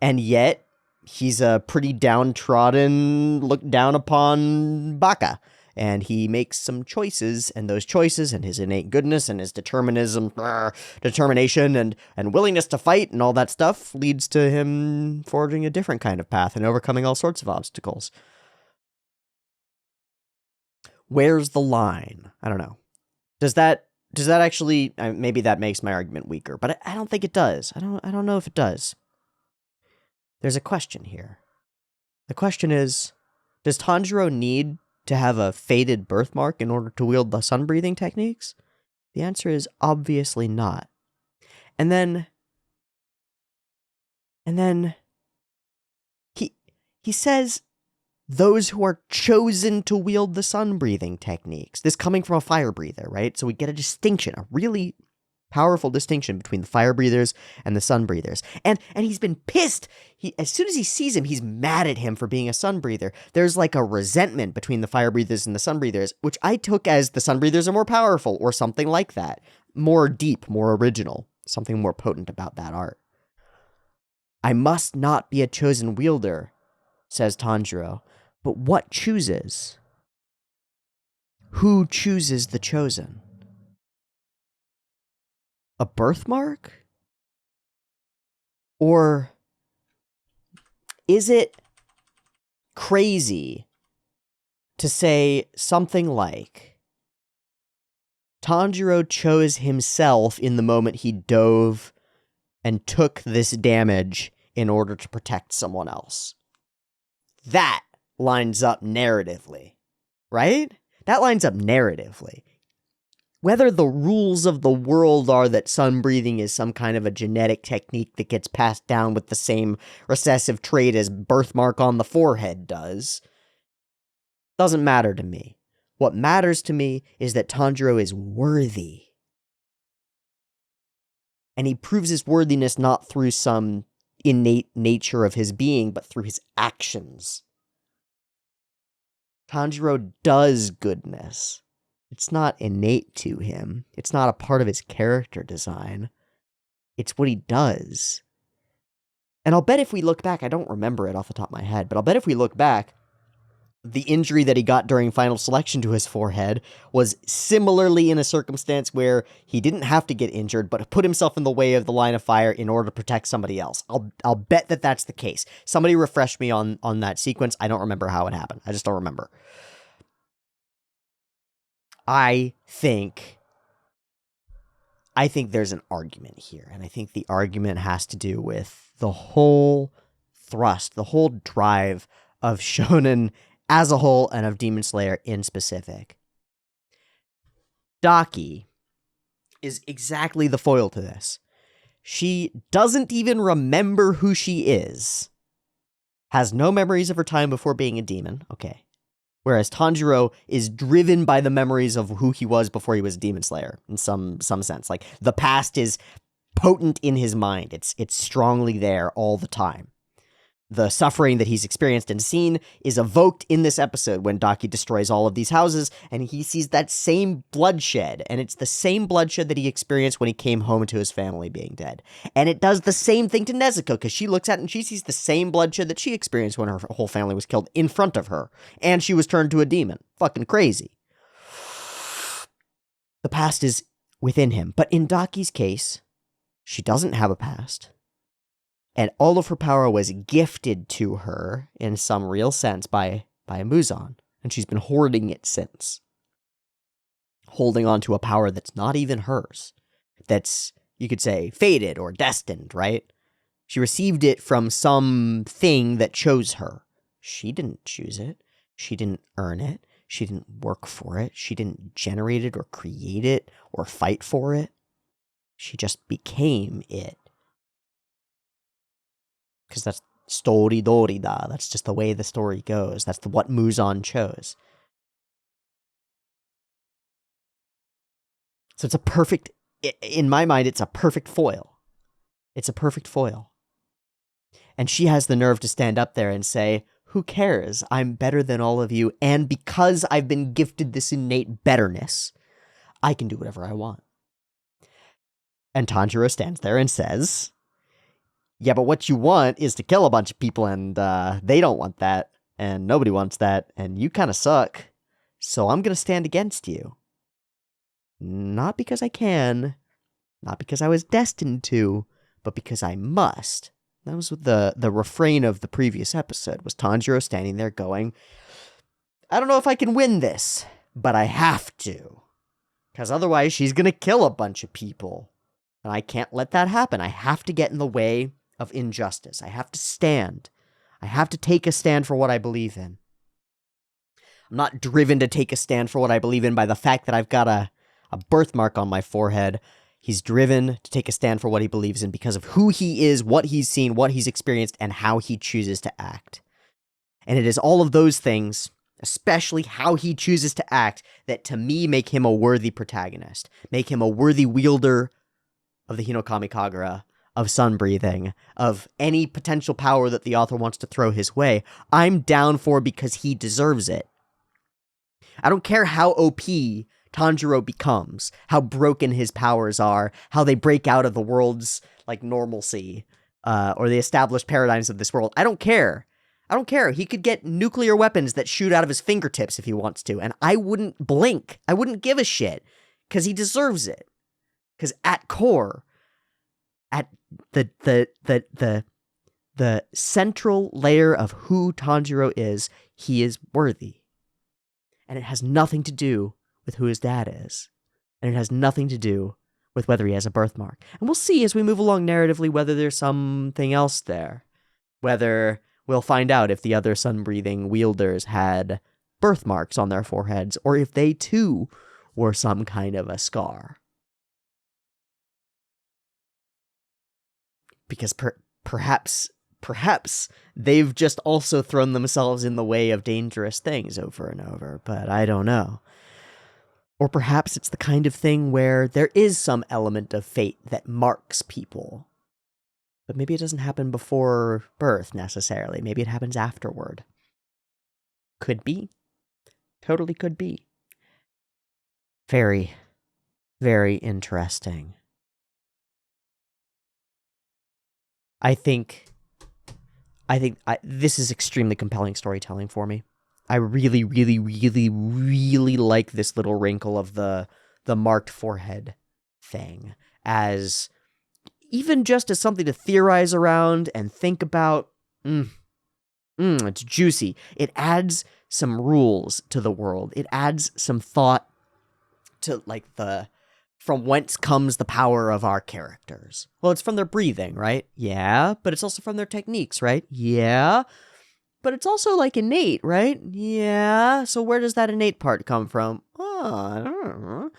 And yet, he's a pretty downtrodden, looked down upon baka. And he makes some choices, and those choices, and his innate goodness, and his determination, and willingness to fight, and all that stuff, leads to him forging a different kind of path and overcoming all sorts of obstacles. Where's the line? I don't know. Does that actually, maybe that makes my argument weaker, but I don't think it does. I don't know if it does. There's a question here. The question is, does Tanjiro need to have a fated birthmark in order to wield the sun-breathing techniques? The answer is obviously not. And then he says those who are chosen to wield the sun-breathing techniques. This coming from a fire breather, right? So we get a distinction, a really powerful distinction between the fire breathers and the sun breathers. And he's been pissed. As soon as he sees him, he's mad at him for being a sun breather. There's like a resentment between the fire breathers and the sun breathers, which I took as the sun breathers are more powerful or something like that. More deep, more original, something more potent about that art. I must not be a chosen wielder, says Tanjiro, but what chooses? Who chooses the chosen? a birthmark? Or is it crazy to say something like, Tanjiro chose himself in the moment he dove and took this damage in order to protect someone else? That lines up narratively, right? That lines up narratively. Whether the rules of the world are that sun breathing is some kind of a genetic technique that gets passed down with the same recessive trait as birthmark on the forehead does, doesn't matter to me. What matters to me is that Tanjiro is worthy. And he proves his worthiness not through some innate nature of his being, but through his actions. Tanjiro does goodness. It's not innate to him. It's not a part of his character design. It's what he does. And I'll bet if we look back, I don't remember it off the top of my head, but I'll bet if we look back, the injury that he got during final selection to his forehead was similarly in a circumstance where he didn't have to get injured, but put himself in the way of the line of fire in order to protect somebody else. I'll bet that that's the case. Somebody refresh me on that sequence. I don't remember how it happened. I just don't remember. I think there's an argument here, and I think the argument has to do with the whole thrust, the whole drive of shonen as a whole and of Demon Slayer in specific. Daki is exactly the foil to this. She doesn't even remember who she is, has no memories of her time before being a demon, okay. Whereas Tanjiro is driven by the memories of who he was before he was a Demon Slayer, in some sense. Like, the past is potent in his mind. It's strongly there all the time. The suffering that he's experienced and seen is evoked in this episode when Daki destroys all of these houses, and he sees that same bloodshed, and it's the same bloodshed that he experienced when he came home to his family being dead. And it does the same thing to Nezuko, because she looks at it and she sees the same bloodshed that she experienced when her whole family was killed in front of her, and she was turned to a demon. Fucking crazy. The past is within him, but in Daki's case, she doesn't have a past. And all of her power was gifted to her, in some real sense, by Muzan. And she's been hoarding it since. Holding on to a power that's not even hers. That's, you could say, fated or destined, right? She received it from some thing that chose her. She didn't choose it. She didn't earn it. She didn't work for it. She didn't generate it or create it or fight for it. She just became it. Because that's story dorida. That's just the way the story goes. That's what Muzan chose. So it's a perfect, in my mind, it's a perfect foil. It's a perfect foil. And she has the nerve to stand up there and say, who cares? I'm better than all of you. And because I've been gifted this innate betterness, I can do whatever I want. And Tanjiro stands there and says, yeah, but what you want is to kill a bunch of people, and they don't want that, and nobody wants that, and you kind of suck, so I'm going to stand against you. Not because I can, not because I was destined to, but because I must. That was the refrain of the previous episode, was Tanjiro standing there going, I don't know if I can win this, but I have to, because otherwise she's going to kill a bunch of people, and I can't let that happen. I have to get in the way of injustice. I have to stand. I have to take a stand for what I believe in. I'm not driven to take a stand for what I believe in by the fact that I've got a birthmark on my forehead. He's driven to take a stand for what he believes in because of who he is, what he's seen, what he's experienced, and how he chooses to act. And it is all of those things, especially how he chooses to act, that to me make him a worthy protagonist, make him a worthy wielder of the Hinokami Kagura, of sun breathing, of any potential power that the author wants to throw his way. I'm down for because he deserves it. I don't care how OP Tanjiro becomes, how broken his powers are, how they break out of the world's like normalcy, or the established paradigms of this world. I don't care. I don't care. He could get nuclear weapons that shoot out of his fingertips if he wants to, and I wouldn't blink. I wouldn't give a shit, because he deserves it. Because at core, at the central layer of who Tanjiro is, he is worthy. And it has nothing to do with who his dad is. And it has nothing to do with whether he has a birthmark. And we'll see as we move along narratively whether there's something else there. Whether we'll find out if the other sun-breathing wielders had birthmarks on their foreheads, or if they too were some kind of a scar. Because perhaps they've just also thrown themselves in the way of dangerous things over and over, but I don't know. Or perhaps it's the kind of thing where there is some element of fate that marks people. But maybe it doesn't happen before birth, necessarily. Maybe it happens afterward. Could be. Totally could be. Very, very interesting. I think this is extremely compelling storytelling for me. I really, really, really, really like this little wrinkle of the marked forehead thing as even just as something to theorize around and think about. It's juicy. It adds some rules to the world. It adds some thought to like from whence comes the power of our characters. Well, it's from their breathing, right? Yeah, but it's also from their techniques, right? Yeah, but it's also like innate, right? Yeah, so where does that innate part come from? Oh, I don't know.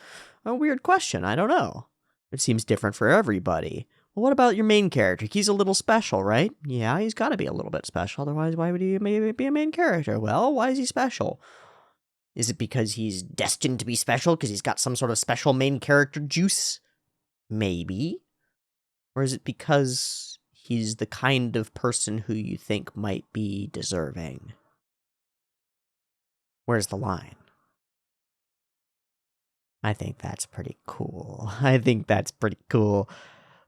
A weird question. I don't know. It seems different for everybody. Well, what about your main character? He's a little special, right? Yeah, he's got to be a little bit special. Otherwise, why would he maybe be a main character? Well, why is he special? Is it because he's destined to be special because he's got some sort of special main character juice? Maybe. Or is it because he's the kind of person who you think might be deserving? Where's the line? I think that's pretty cool. I think that's pretty cool.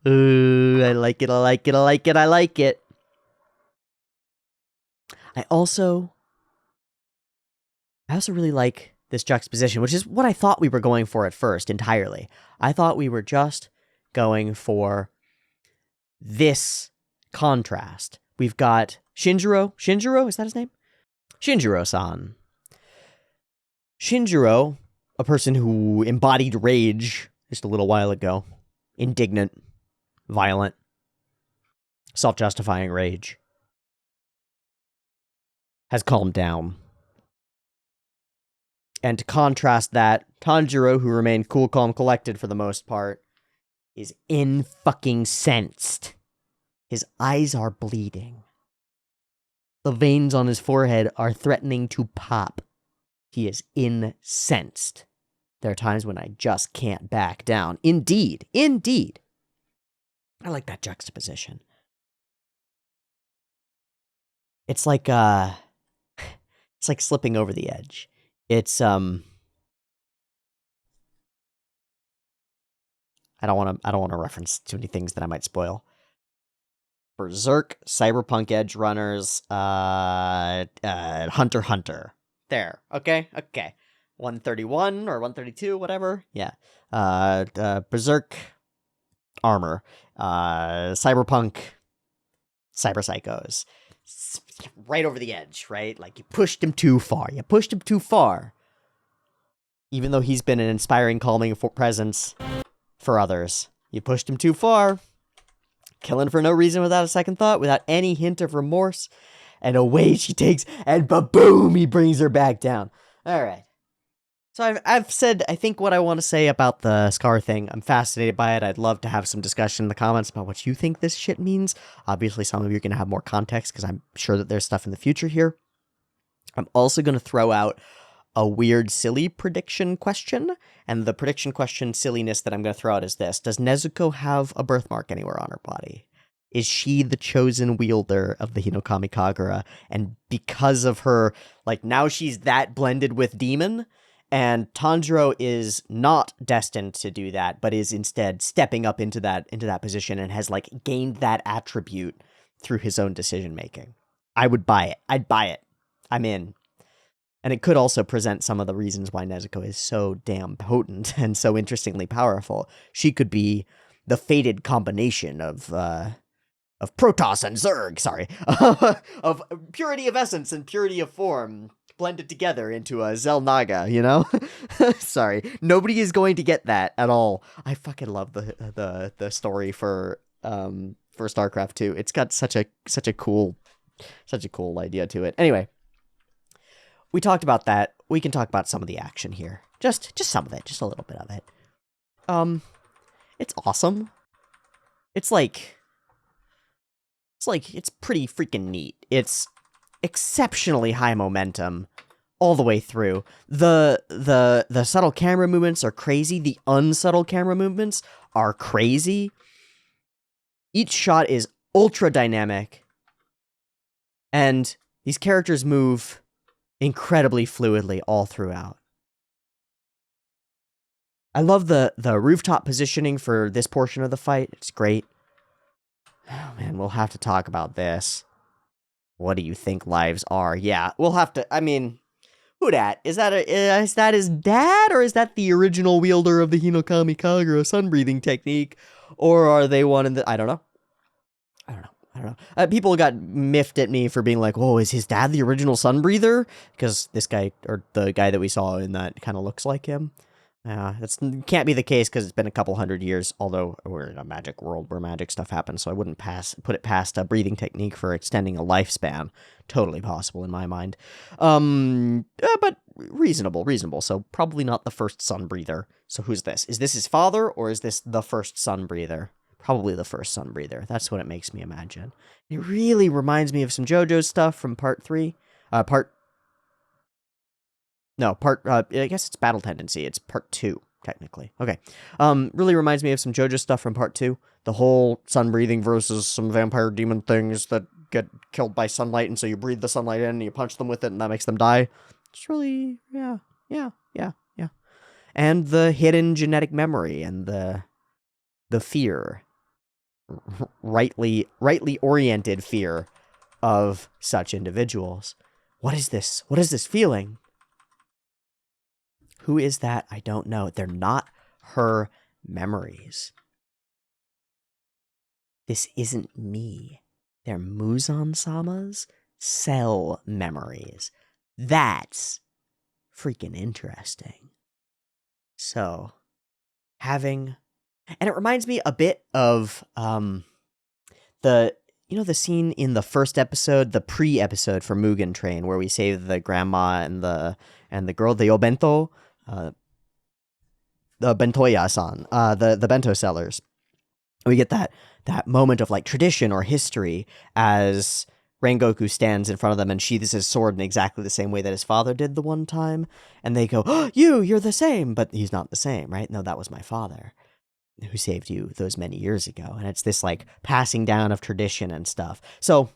Ooh, I like it, I like it, I like it, I like it. I also really like this juxtaposition, which is what I thought we were going for at first entirely. I thought we were just going for this contrast. We've got Shinjiro, is that his name? Shinjiro-san. Shinjiro, a person who embodied rage just a little while ago. Indignant, violent, self-justifying rage. Has calmed down. And to contrast that, Tanjiro, who remained cool, calm, collected for the most part, is in-fucking-sensed. His eyes are bleeding. The veins on his forehead are threatening to pop. He is incensed. There are times when I just can't back down. Indeed. I like that juxtaposition. It's like slipping over the edge. It's I don't want to reference too many things that I might spoil. Berserk, Cyberpunk Edge Runners, Hunter x Hunter. There. Okay. 131 or 132, whatever. Yeah. Berserk armor. Cyberpunk Cyber Psychos. Right over the edge, right? Like, you pushed him too far. Even though he's been an inspiring, calming presence for others. You pushed him too far. Killing for no reason, without a second thought, without any hint of remorse. And away she takes, and ba-boom, he brings her back down. All right. So I've said, I think, what I want to say about the Scar thing. I'm fascinated by it. I'd love to have some discussion in the comments about what you think this shit means. Obviously, some of you are going to have more context, because I'm sure that there's stuff in the future here. I'm also going to throw out a weird, silly prediction question. And the prediction question silliness that I'm going to throw out is this. Does Nezuko have a birthmark anywhere on her body? Is she the chosen wielder of the Hinokami Kagura? And because of her, like, now she's that blended with demon, and Tanjiro is not destined to do that, but is instead stepping up into that position and has, like, gained that attribute through his own decision making. I would buy it. I'd buy it. I'm in. And it could also present some of the reasons why Nezuko is so damn potent and so interestingly powerful. She could be the fated combination of Protoss and Zerg, sorry, of purity of essence and purity of form blended together into a Xel'Naga, you know? Sorry, nobody is going to get that at all. I fucking love the story for StarCraft 2. It's got such a cool idea to it. Anyway, we talked about that. We can talk about some of the action here. Just some of it, just a little bit of it. It's awesome. It's pretty freaking neat. It's exceptionally high momentum all the way through. The subtle camera movements are crazy. The unsubtle camera movements are crazy. Each shot is ultra dynamic. And these characters move incredibly fluidly all throughout. I love the rooftop positioning for this portion of the fight. It's great. Oh man, we'll have to talk about this. What do you think lives are? Yeah, we'll have to, I mean, who dat? Is that his dad, or is that the original wielder of the Hinokami Kagura sun-breathing technique? Or are they one in the, I don't know. People got miffed at me for being like, oh, is his dad the original sun breather? Because this guy, or the guy that we saw in that, kind of looks like him. That can't be the case because it's been a couple hundred years, although we're in a magic world where magic stuff happens, so I wouldn't put it past a breathing technique for extending a lifespan. Totally possible in my mind. But reasonable, so probably not the first sun breather. So who's this? Is this his father, or is this the first sun breather? Probably the first sun breather. That's what it makes me imagine. It really reminds me of some JoJo stuff from part 3. I guess it's Battle Tendency. It's part 2, technically. Okay. Really reminds me of some JoJo stuff from part 2. The whole sun breathing versus some vampire demon things that get killed by sunlight, and so you breathe the sunlight in and you punch them with it and that makes them die. It's really, yeah. And the hidden genetic memory and the fear. Rightly oriented fear of such individuals. What is this? What is this feeling? Who is that? I don't know. They're not her memories. This isn't me. They're Muzan-sama's cell memories. That's freaking interesting. So, and it reminds me a bit of the scene in the first episode, the pre-episode for Mugen Train, where we save the grandma and the girl, the Obento, the Bentoya-san, the bento sellers. We get that moment of like tradition or history as Rengoku stands in front of them and sheathes his sword in exactly the same way that his father did the one time, and they go, "Oh, you're the same," but he's not the same, right? No, that was my father who saved you those many years ago. And it's this like passing down of tradition and stuff. So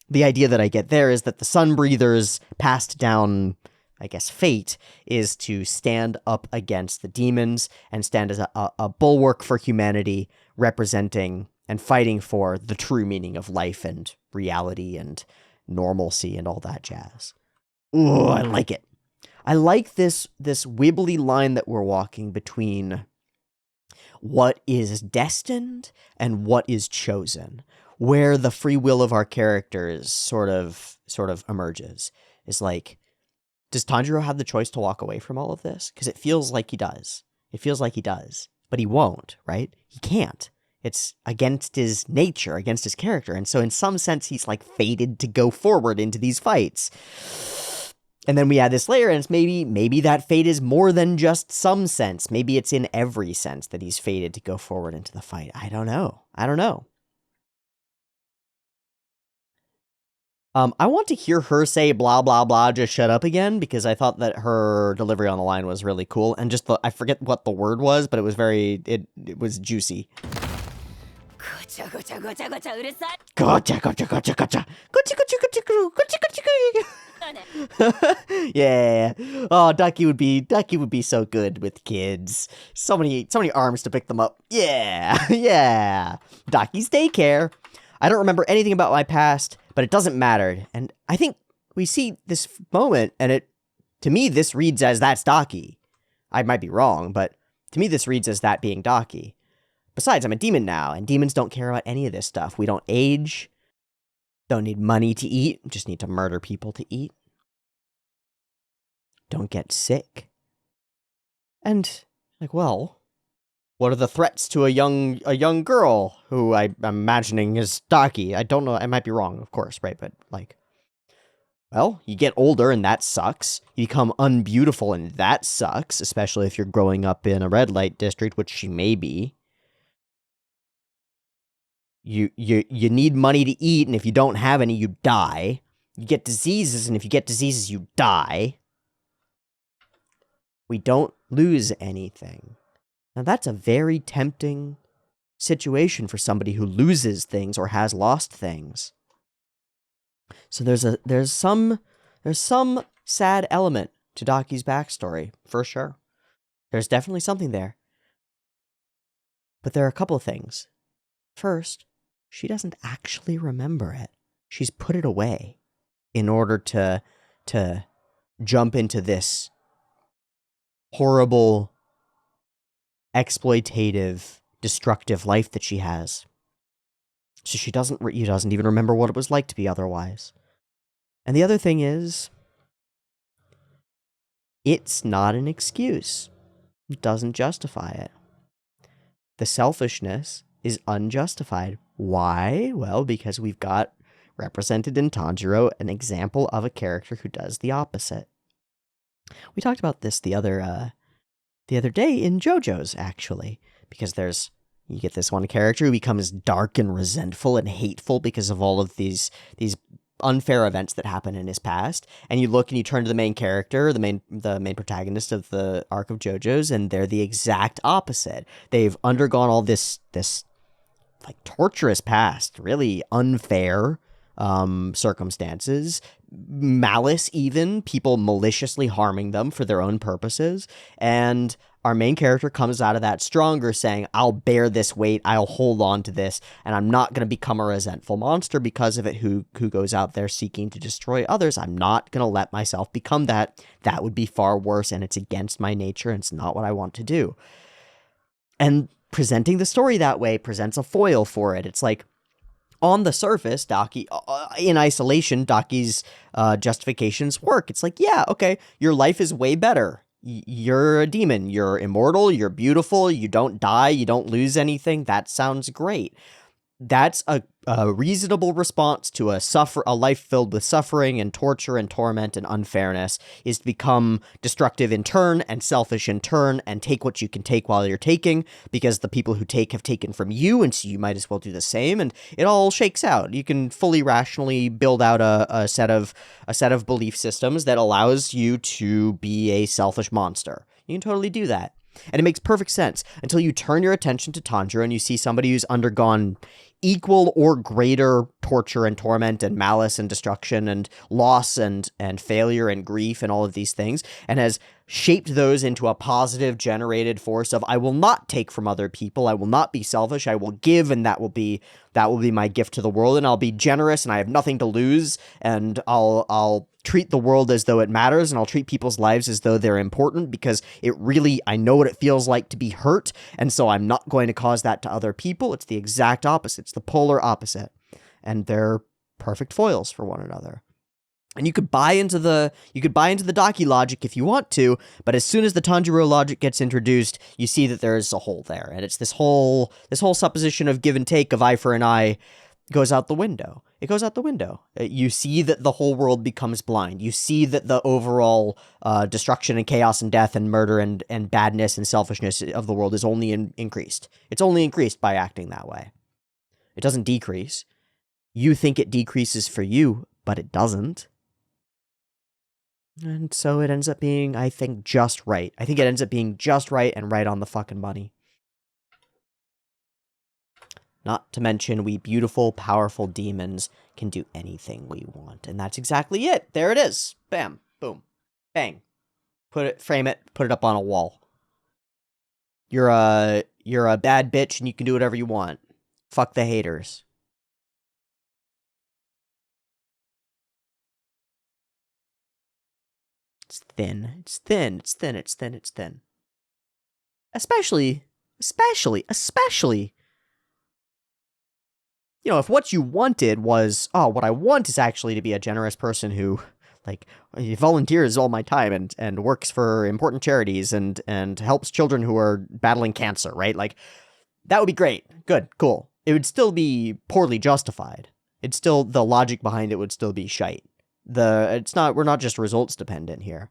the idea that I get there is that the sun breathers passed down, I guess, fate is to stand up against the demons and stand as a bulwark for humanity, representing and fighting for the true meaning of life and reality and normalcy and all that jazz. Ooh, I like it. I like this wibbly line that we're walking between what is destined and what is chosen, where the free will of our characters sort of emerges. Is like, does Tanjiro have the choice to walk away from all of this? Because it feels like he does. But he won't, right? He can't. It's against his nature, against his character. And so in some sense, he's like fated to go forward into these fights. And then we add this layer, and it's maybe that fate is more than just some sense. Maybe it's in every sense that he's fated to go forward into the fight. I don't know. I want to hear her say blah, blah, blah, just shut up again, because I thought that her delivery on the line was really cool. And just I forget what the word was, but it was it was juicy. Gotcha, gotcha, gotcha, gotcha, gotcha, gotcha, gotcha, gotcha, gotcha, gotcha. Yeah. Oh, Ducky would be so good with kids. So many arms to pick them up. Yeah. Yeah. Ducky's daycare. I don't remember anything about my past, but it doesn't matter. And I think we see this moment, and it To me, this reads as that's Daki. I might be wrong, but to me, this reads as that being Daki. Besides, I'm a demon now, and demons don't care about any of this stuff. We don't age, don't need money to eat, just need to murder people to eat. Don't get sick. And, like, well, what are the threats to a young girl who I'm imagining is Daki? I don't know, I might be wrong, of course, right? But, like, well, you get older and that sucks. You become unbeautiful and that sucks, especially if you're growing up in a red light district, which she may be. You need money to eat, and if you don't have any, you die. You get diseases, and if you get diseases, you die. We don't lose anything. Now that's a very tempting situation for somebody who loses things or has lost things. So there's some sad element to Daki's backstory, for sure. There's definitely something there. But there are a couple of things. First, she doesn't actually remember it. She's put it away in order to jump into this horrible, exploitative, destructive life that she has. So she doesn't even remember what it was like to be otherwise. And the other thing is, it's not an excuse. It doesn't justify it. The selfishness is unjustified. Why? Well, because we've got represented in Tanjiro an example of a character who does the opposite. We talked about this the other day in JoJo's, actually, because you get this one character who becomes dark and resentful and hateful because of all of these unfair events that happen in his past, and you look and you turn to the main character, the main protagonist of the arc of JoJo's, and they're the exact opposite. They've undergone all this like torturous past, really unfair circumstances, malice, even people maliciously harming them for their own purposes, and our main character comes out of that stronger, saying, I'll bear this weight, I'll hold on to this, and I'm not going to become a resentful monster because of it who goes out there seeking to destroy others. I'm not going to let myself become that. That would be far worse, and it's against my nature, and it's not what I want to do. And presenting the story that way presents a foil for it. It's like, on the surface, Daki, in isolation, Daki's justifications work. It's like, yeah, okay, your life is way better. You're a demon. You're immortal. You're beautiful. You don't die. You don't lose anything. That sounds great. That's a reasonable response to a life filled with suffering and torture and torment and unfairness, is to become destructive in turn and selfish in turn and take what you can take while you're taking, because the people who take have taken from you, and so you might as well do the same, and it all shakes out. You can fully rationally build out a set of belief systems that allows you to be a selfish monster. You can totally do that. And it makes perfect sense until you turn your attention to Tanjiro and you see somebody who's undergone equal or greater torture and torment and malice and destruction and loss and failure and grief and all of these things, and has shaped those into a positive generated force of, I will not take from other people, I will not be selfish, I will give, and that will be my gift to the world, and I'll be generous and I have nothing to lose, and I'll treat the world as though it matters, and I'll treat people's lives as though they're important, because I know what it feels like to be hurt, and so I'm not going to cause that to other people. It's the exact opposite. It's the polar opposite. And they're perfect foils for one another. And you could buy into the Daki logic if you want to, but as soon as the Tanjiro logic gets introduced, you see that there is a hole there, and it's this whole supposition of give and take, of eye for an eye, goes out the window. It goes out the window. You see that the whole world becomes blind. You see that the overall destruction and chaos and death and murder and badness and selfishness of the world is only increased. It's only increased by acting that way. It doesn't decrease. You think it decreases for you, but it doesn't. And so it ends up being, I think, just right. I think it ends up being just right and right on the fucking money. Not to mention, we beautiful, powerful demons can do anything we want. And that's exactly it. There it is. Bam. Boom. Bang. Frame it, put it up on a wall. You're a bad bitch and you can do whatever you want. Fuck the haters. It's thin. It's thin. It's thin. It's thin. It's thin. Especially, you know, if what you wanted was, oh, what I want is actually to be a generous person who, like, volunteers all my time and works for important charities and helps children who are battling cancer, right? Like, that would be great. Good, cool. It would still be poorly justified. It's still, the logic behind it would still be shite. We're not just results dependent here.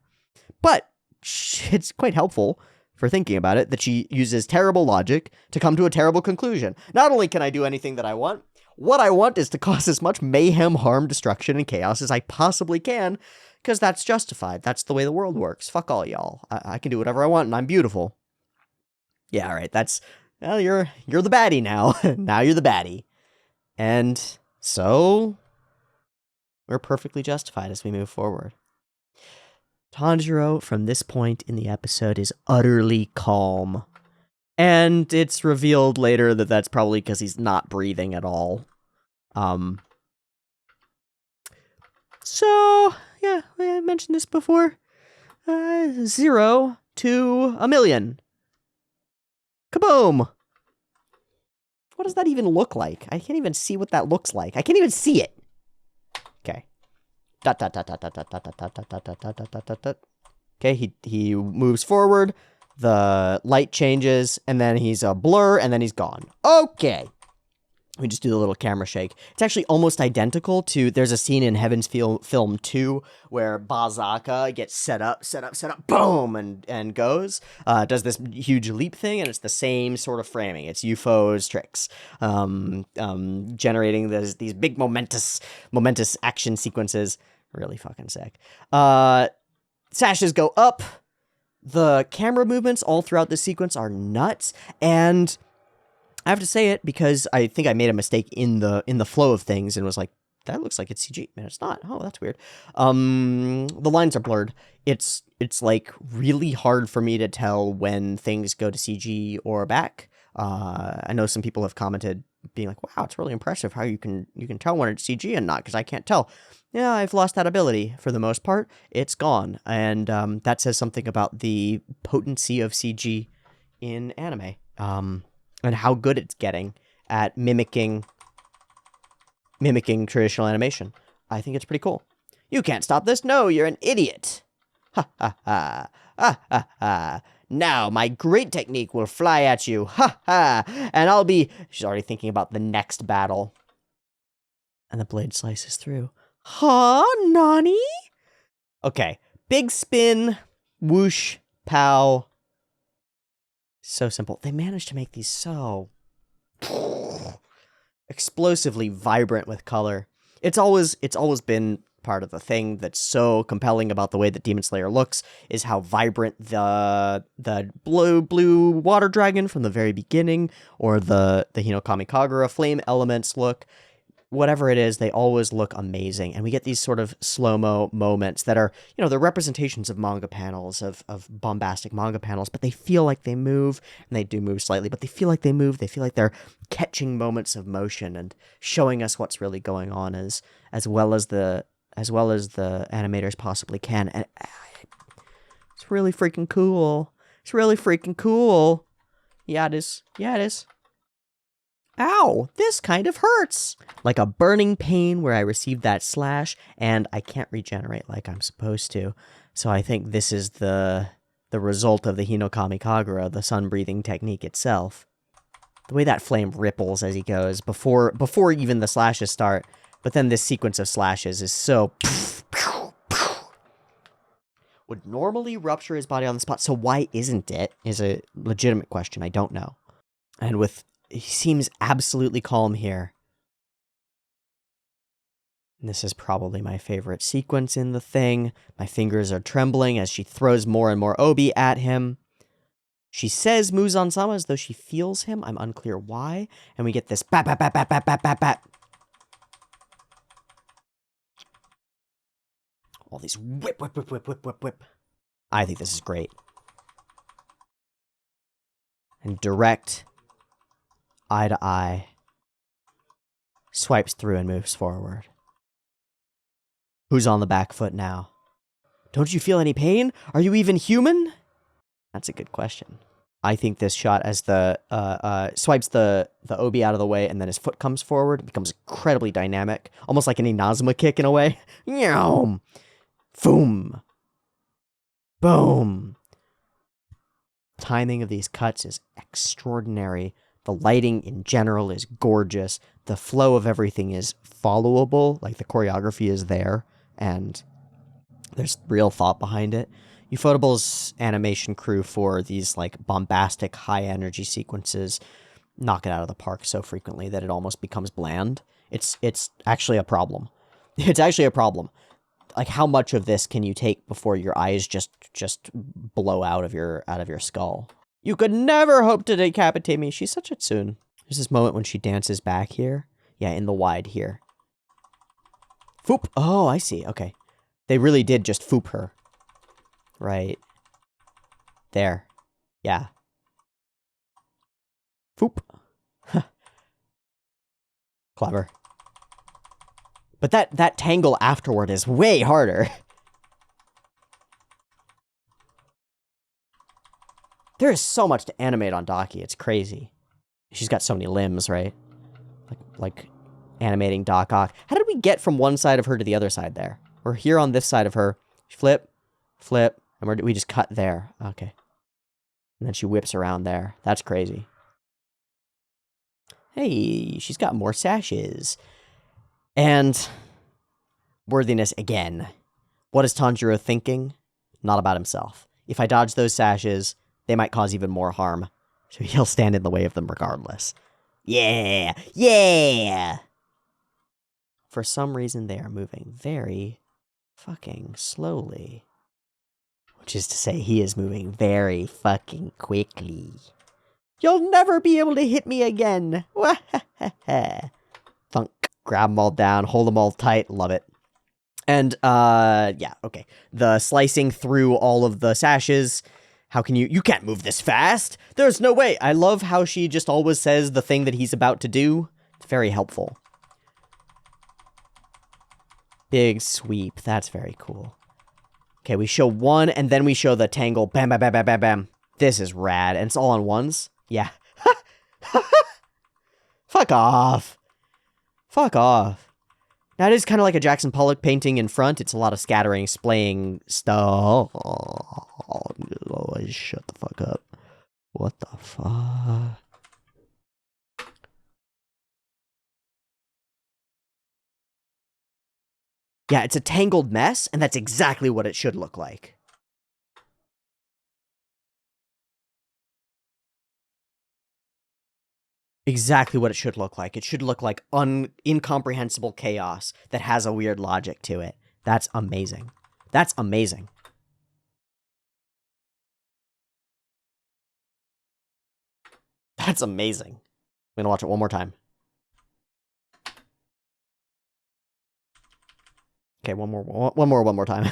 But it's quite helpful for thinking about it that she uses terrible logic to come to a terrible conclusion. Not only can I do anything that I want, what I want is to cause as much mayhem, harm, destruction, and chaos as I possibly can, because that's justified. That's the way the world works. Fuck all y'all. I can do whatever I want, and I'm beautiful. Yeah, all right. That's, well, you're the baddie now. Now you're the baddie. And so we're perfectly justified as we move forward. Tanjiro, from this point in the episode, is utterly calm. And it's revealed later that that's probably because he's not breathing at all. So, yeah, I mentioned this before. 0 to 1,000,000. Kaboom! What does that even look like? I can't even see what that looks like. I can't even see it. Okay. Dot, dot, dot, dot, dot, dot, dot, dot, dot, dot, dot, dot, dot, dot, dot, dot. Okay, he moves forward, the light changes, and then he's a blur, and then he's gone. Okay. We just do the little camera shake. It's actually almost identical to, there's a scene in Heaven's Film 2 where Bazaka gets set up, boom, and goes, does this huge leap thing, and it's the same sort of framing. It's UFO's tricks, generating these big momentous action sequences. Really fucking sick. Sashes go up. The camera movements all throughout the sequence are nuts, and I have to say it because I think I made a mistake in the flow of things and was like, that looks like it's CG. Man, it's not. Oh, that's weird. The lines are blurred. It's like really hard for me to tell when things go to CG or back. I know some people have commented being like, wow, it's really impressive how you can tell when it's CG and not, because I can't tell. Yeah, I've lost that ability for the most part. It's gone. And that says something about the potency of CG in anime. And how good it's getting at mimicking traditional animation. I think it's pretty cool. You can't stop this. No, you're an idiot. Ha ha ha. Ha ha ha. Now my great technique will fly at you. Ha ha. And I'll be... She's already thinking about the next battle. And the blade slices through. Huh? Nani? Okay. Big spin. Whoosh. Pow. So simple. They managed to make these so explosively vibrant with color. It's always been part of the thing that's so compelling about the way that Demon Slayer looks, is how vibrant the blue water dragon from the very beginning, or the Hinokami Kagura flame elements look. Whatever it is, they always look amazing. And we get these sort of slow-mo moments that are, they're representations of manga panels, of bombastic manga panels, but they feel like they move, and they do move slightly, but they feel like they move. They feel like they're catching moments of motion and showing us what's really going on as well as the animators possibly can. And it's really freaking cool. It's really freaking cool. Yeah, it is. Yeah, it is. Ow, this kind of hurts. Like a burning pain where I received that slash, and I can't regenerate like I'm supposed to. So I think this is the result of the Hinokami Kagura, the sun-breathing technique itself. The way that flame ripples as he goes, before even the slashes start, but then this sequence of slashes is so... Would normally rupture his body on the spot, so why isn't it? Is a legitimate question, I don't know. And he seems absolutely calm here. And this is probably my favorite sequence in the thing. My fingers are trembling as she throws more and more obi at him. She says Muzan-sama as though she feels him. I'm unclear why. And we get this bat, bat, bat, bat, bat, bat, bat, bat. All these whip, whip, whip, whip, whip, whip, whip. I think this is great. And direct... eye to eye, swipes through and moves forward. Who's on the back foot now? Don't you feel any pain? Are you even human? That's a good question. I think this shot as the swipes the obi out of the way and then his foot comes forward, it becomes incredibly dynamic, almost like an Inazuma kick in a way. Boom. Boom. Timing of these cuts is extraordinary. The lighting in general is gorgeous. The flow of everything is followable, like the choreography is there, and there's real thought behind it. Ufotable's animation crew for these like bombastic high energy sequences knock it out of the park so frequently that it almost becomes bland. It's actually a problem. It's actually a problem. Like, how much of this can you take before your eyes just blow out of your skull? You could never hope to decapitate me. She's such a tsune. There's this moment when she dances back here. Yeah, in the wide here. Foop. Oh, I see. Okay. They really did just foop her. Right. There. Yeah. Foop. Clever. But that tangle afterward is way harder. There is so much to animate on Daki. It's crazy. She's got so many limbs, right? Like animating Doc Ock. How did we get from one side of her to the other side there? We're here on this side of her. Flip, flip, and we just cut there. Okay. And then she whips around there. That's crazy. Hey, she's got more sashes. And worthiness again. What is Tanjiro thinking? Not about himself. If I dodge those sashes, they might cause even more harm. So he'll stand in the way of them regardless. Yeah! Yeah! For some reason, they are moving very fucking slowly. Which is to say, he is moving very fucking quickly. You'll never be able to hit me again! Thunk. Grab them all down, hold them all tight, love it. And, yeah, okay. The slicing through all of the sashes. How can you can't move this fast! There's no way! I love how she just always says the thing that he's about to do. It's very helpful. Big sweep, that's very cool. Okay, we show one, and then we show the tangle. Bam, bam, bam, bam, bam, bam. This is rad, and it's all on ones? Yeah. Fuck off. Fuck off. Now, it is kind of like a Jackson Pollock painting in front. It's a lot of scattering, splaying stuff. Oh, shut the fuck up. What the fuck? Yeah, it's a tangled mess, and that's exactly what it should look like. Exactly what it should look like. It should look like incomprehensible chaos that has a weird logic to it. That's amazing. That's amazing. That's amazing. I'm gonna watch it one more time. Okay, one more time.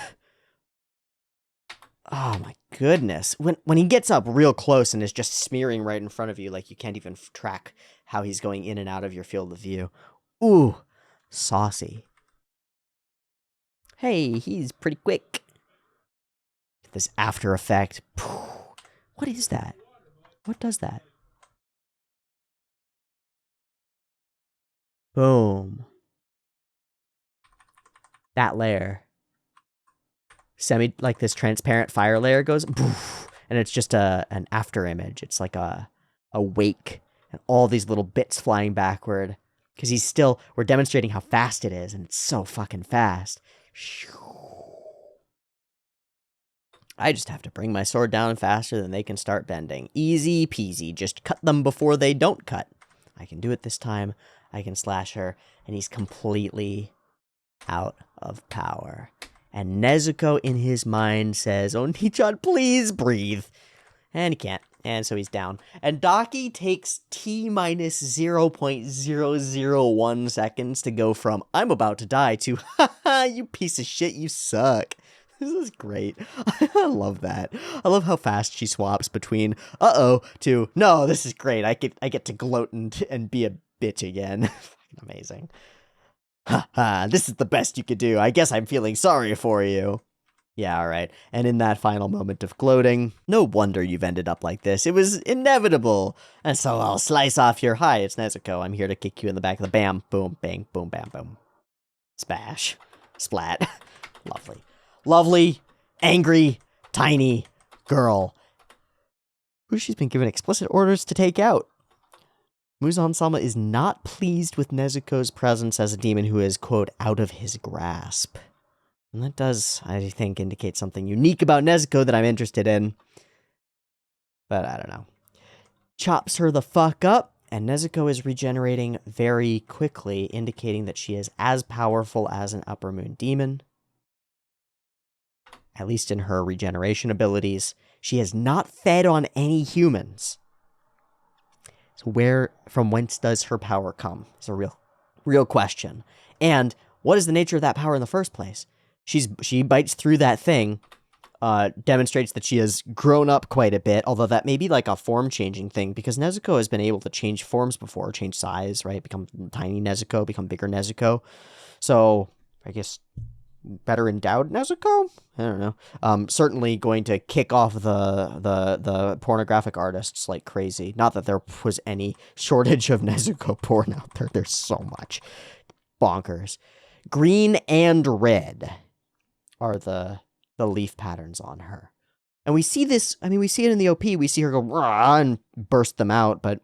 Oh my goodness. When he gets up real close and is just smearing right in front of you, like you can't even track how he's going in and out of your field of view. Ooh, saucy. Hey, he's pretty quick. This after effect. What is that? What does that? Boom. That layer. Like this transparent fire layer goes, poof, and it's just an after image. It's like a wake, and all these little bits flying backward. Because we're demonstrating how fast it is, and it's so fucking fast. I just have to bring my sword down faster than they can start bending. Easy peasy, just cut them before they don't cut. I can do it this time. I can slash her, and he's completely out of power. And Nezuko, in his mind, says, "Oh, Nichan, please breathe." And he can't. And so he's down. And Daki takes T minus 0.001 seconds to go from, "I'm about to die," to, "Haha, you piece of shit, you suck." This is great. I love that. I love how fast she swaps between, "Uh-oh," to, "No, this is great. I get to gloat and be a bitch again." Amazing. "Ha ha, this is the best you could do. I guess I'm feeling sorry for you." Yeah, all right. And in that final moment of gloating, no wonder you've ended up like this. It was inevitable. And so I'll slice off your hi, it's Nezuko. I'm here to kick you in the back of the bam, boom, bang, boom, bam, boom. Spash. Splat. Lovely. Lovely, angry, tiny girl who she's been given explicit orders to take out. Muzan-sama is not pleased with Nezuko's presence as a demon who is, quote, out of his grasp. And that does, I think, indicate something unique about Nezuko that I'm interested in. But I don't know. Chops her the fuck up, and Nezuko is regenerating very quickly, indicating that she is as powerful as an Upper Moon demon. At least in her regeneration abilities. She has not fed on any humans. So from whence does her power come? It's a real question. And what is the nature of that power in the first place? She bites through that thing, demonstrates that she has grown up quite a bit, although that may be like a form-changing thing, because Nezuko has been able to change forms before, change size, right? Become tiny Nezuko, become bigger Nezuko. So, I guess, better endowed Nezuko? I don't know. Certainly going to kick off the pornographic artists like crazy. Not that there was any shortage of Nezuko porn out there. There's so much. Bonkers. Green and red are the leaf patterns on her. And we see this, we see it in the OP. We see her go rah and burst them out, but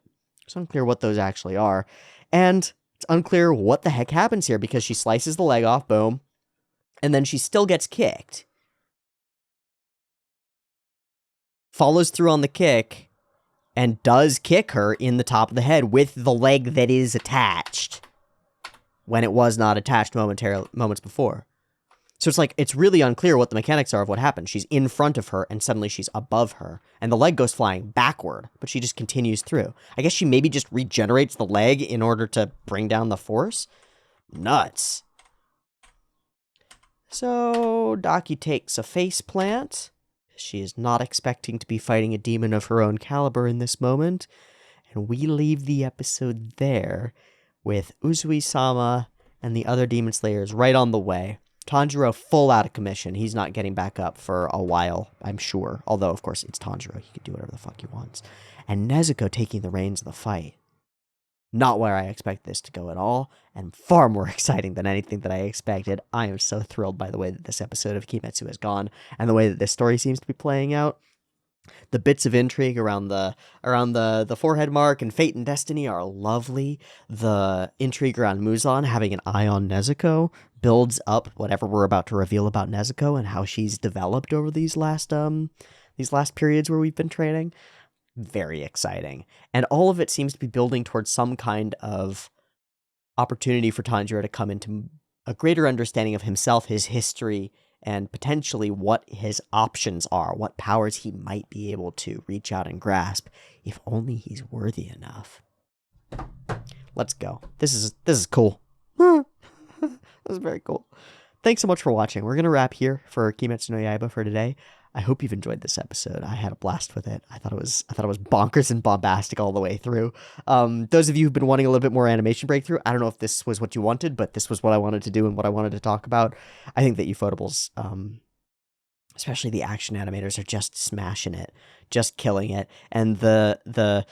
it's unclear what those actually are. And it's unclear what the heck happens here because she slices the leg off, boom, and then she still gets kicked. Follows through on the kick and does kick her in the top of the head with the leg that is attached when it was not attached moments before. So it's like, it's really unclear what the mechanics are of what happened. She's in front of her, and suddenly she's above her, and the leg goes flying backward, but she just continues through. I guess she maybe just regenerates the leg in order to bring down the force? Nuts. So, Daki takes a face plant. She is not expecting to be fighting a demon of her own caliber in this moment, and we leave the episode there with Uzui-sama and the other demon slayers right on the way. Tanjiro full out of commission. He's not getting back up for a while, I'm sure. Although, of course, it's Tanjiro. He can do whatever the fuck he wants. And Nezuko taking the reins of the fight. Not where I expect this to go at all, and far more exciting than anything that I expected. I am so thrilled by the way that this episode of Kimetsu has gone, and the way that this story seems to be playing out. The bits of intrigue around the forehead mark and fate and destiny are lovely. The intrigue around Muzan having an eye on Nezuko builds up whatever we're about to reveal about Nezuko and how she's developed over these last periods where we've been training. Very exciting. And all of it seems to be building towards some kind of opportunity for Tanjiro to come into a greater understanding of himself, his history, and potentially what his options are, what powers he might be able to reach out and grasp, if only he's worthy enough. Let's go. This is cool. This is very cool. Thanks so much for watching. We're going to wrap here for Kimetsu no Yaiba for today. I hope you've enjoyed this episode. I had a blast with it. I thought it was bonkers and bombastic all the way through. Those of you who've been wanting a little bit more animation breakthrough, I don't know if this was what you wanted, but this was what I wanted to do and what I wanted to talk about. I think that Ufotables, especially the action animators, are just smashing it, just killing it. And the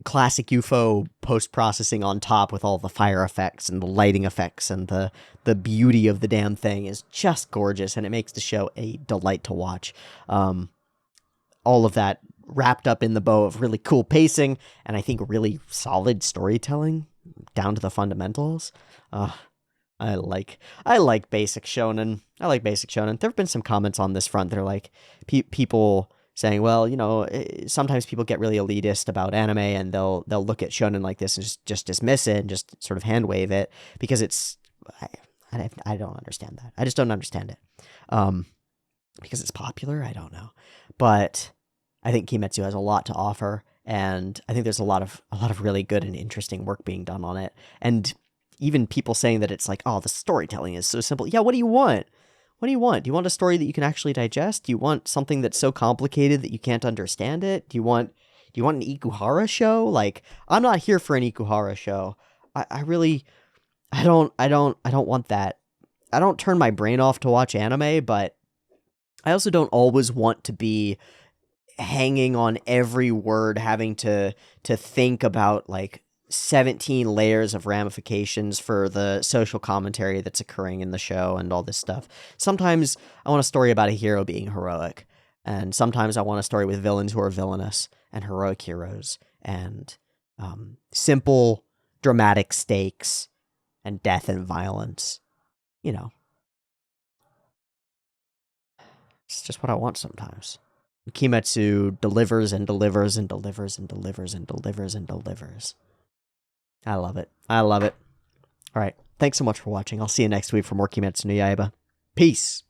classic UFO post-processing on top with all the fire effects and the lighting effects and the beauty of the damn thing is just gorgeous, and it makes the show a delight to watch. All of that wrapped up in the bow of really cool pacing and I think really solid storytelling down to the fundamentals. I like basic shonen. There have been some comments on this front that are like people saying, well, sometimes people get really elitist about anime and they'll look at shonen like this and just dismiss it and just sort of hand wave it because it's, I don't understand that. I just don't understand it. Because it's popular, I don't know. But I think Kimetsu has a lot to offer, and I think there's a lot of really good and interesting work being done on it. And even people saying that it's like, oh, the storytelling is so simple. Yeah, what do you want? What do you want? Do you want a story that you can actually digest? Do you want something that's so complicated that you can't understand it? Do you want an Ikuhara show? Like, I'm not here for an Ikuhara show. I don't want that. I don't turn my brain off to watch anime, but I also don't always want to be hanging on every word, having to think about like 17 layers of ramifications for the social commentary that's occurring in the show and all this stuff. Sometimes I want a story about a hero being heroic, and sometimes I want a story with villains who are villainous and heroic heroes, and simple dramatic stakes and death and violence. You know, it's just what I want sometimes. Kimetsu delivers and delivers and delivers and delivers and delivers and delivers. I love it. I love it. All right. Thanks so much for watching. I'll see you next week for more Kimetsu no Yaiba. Peace.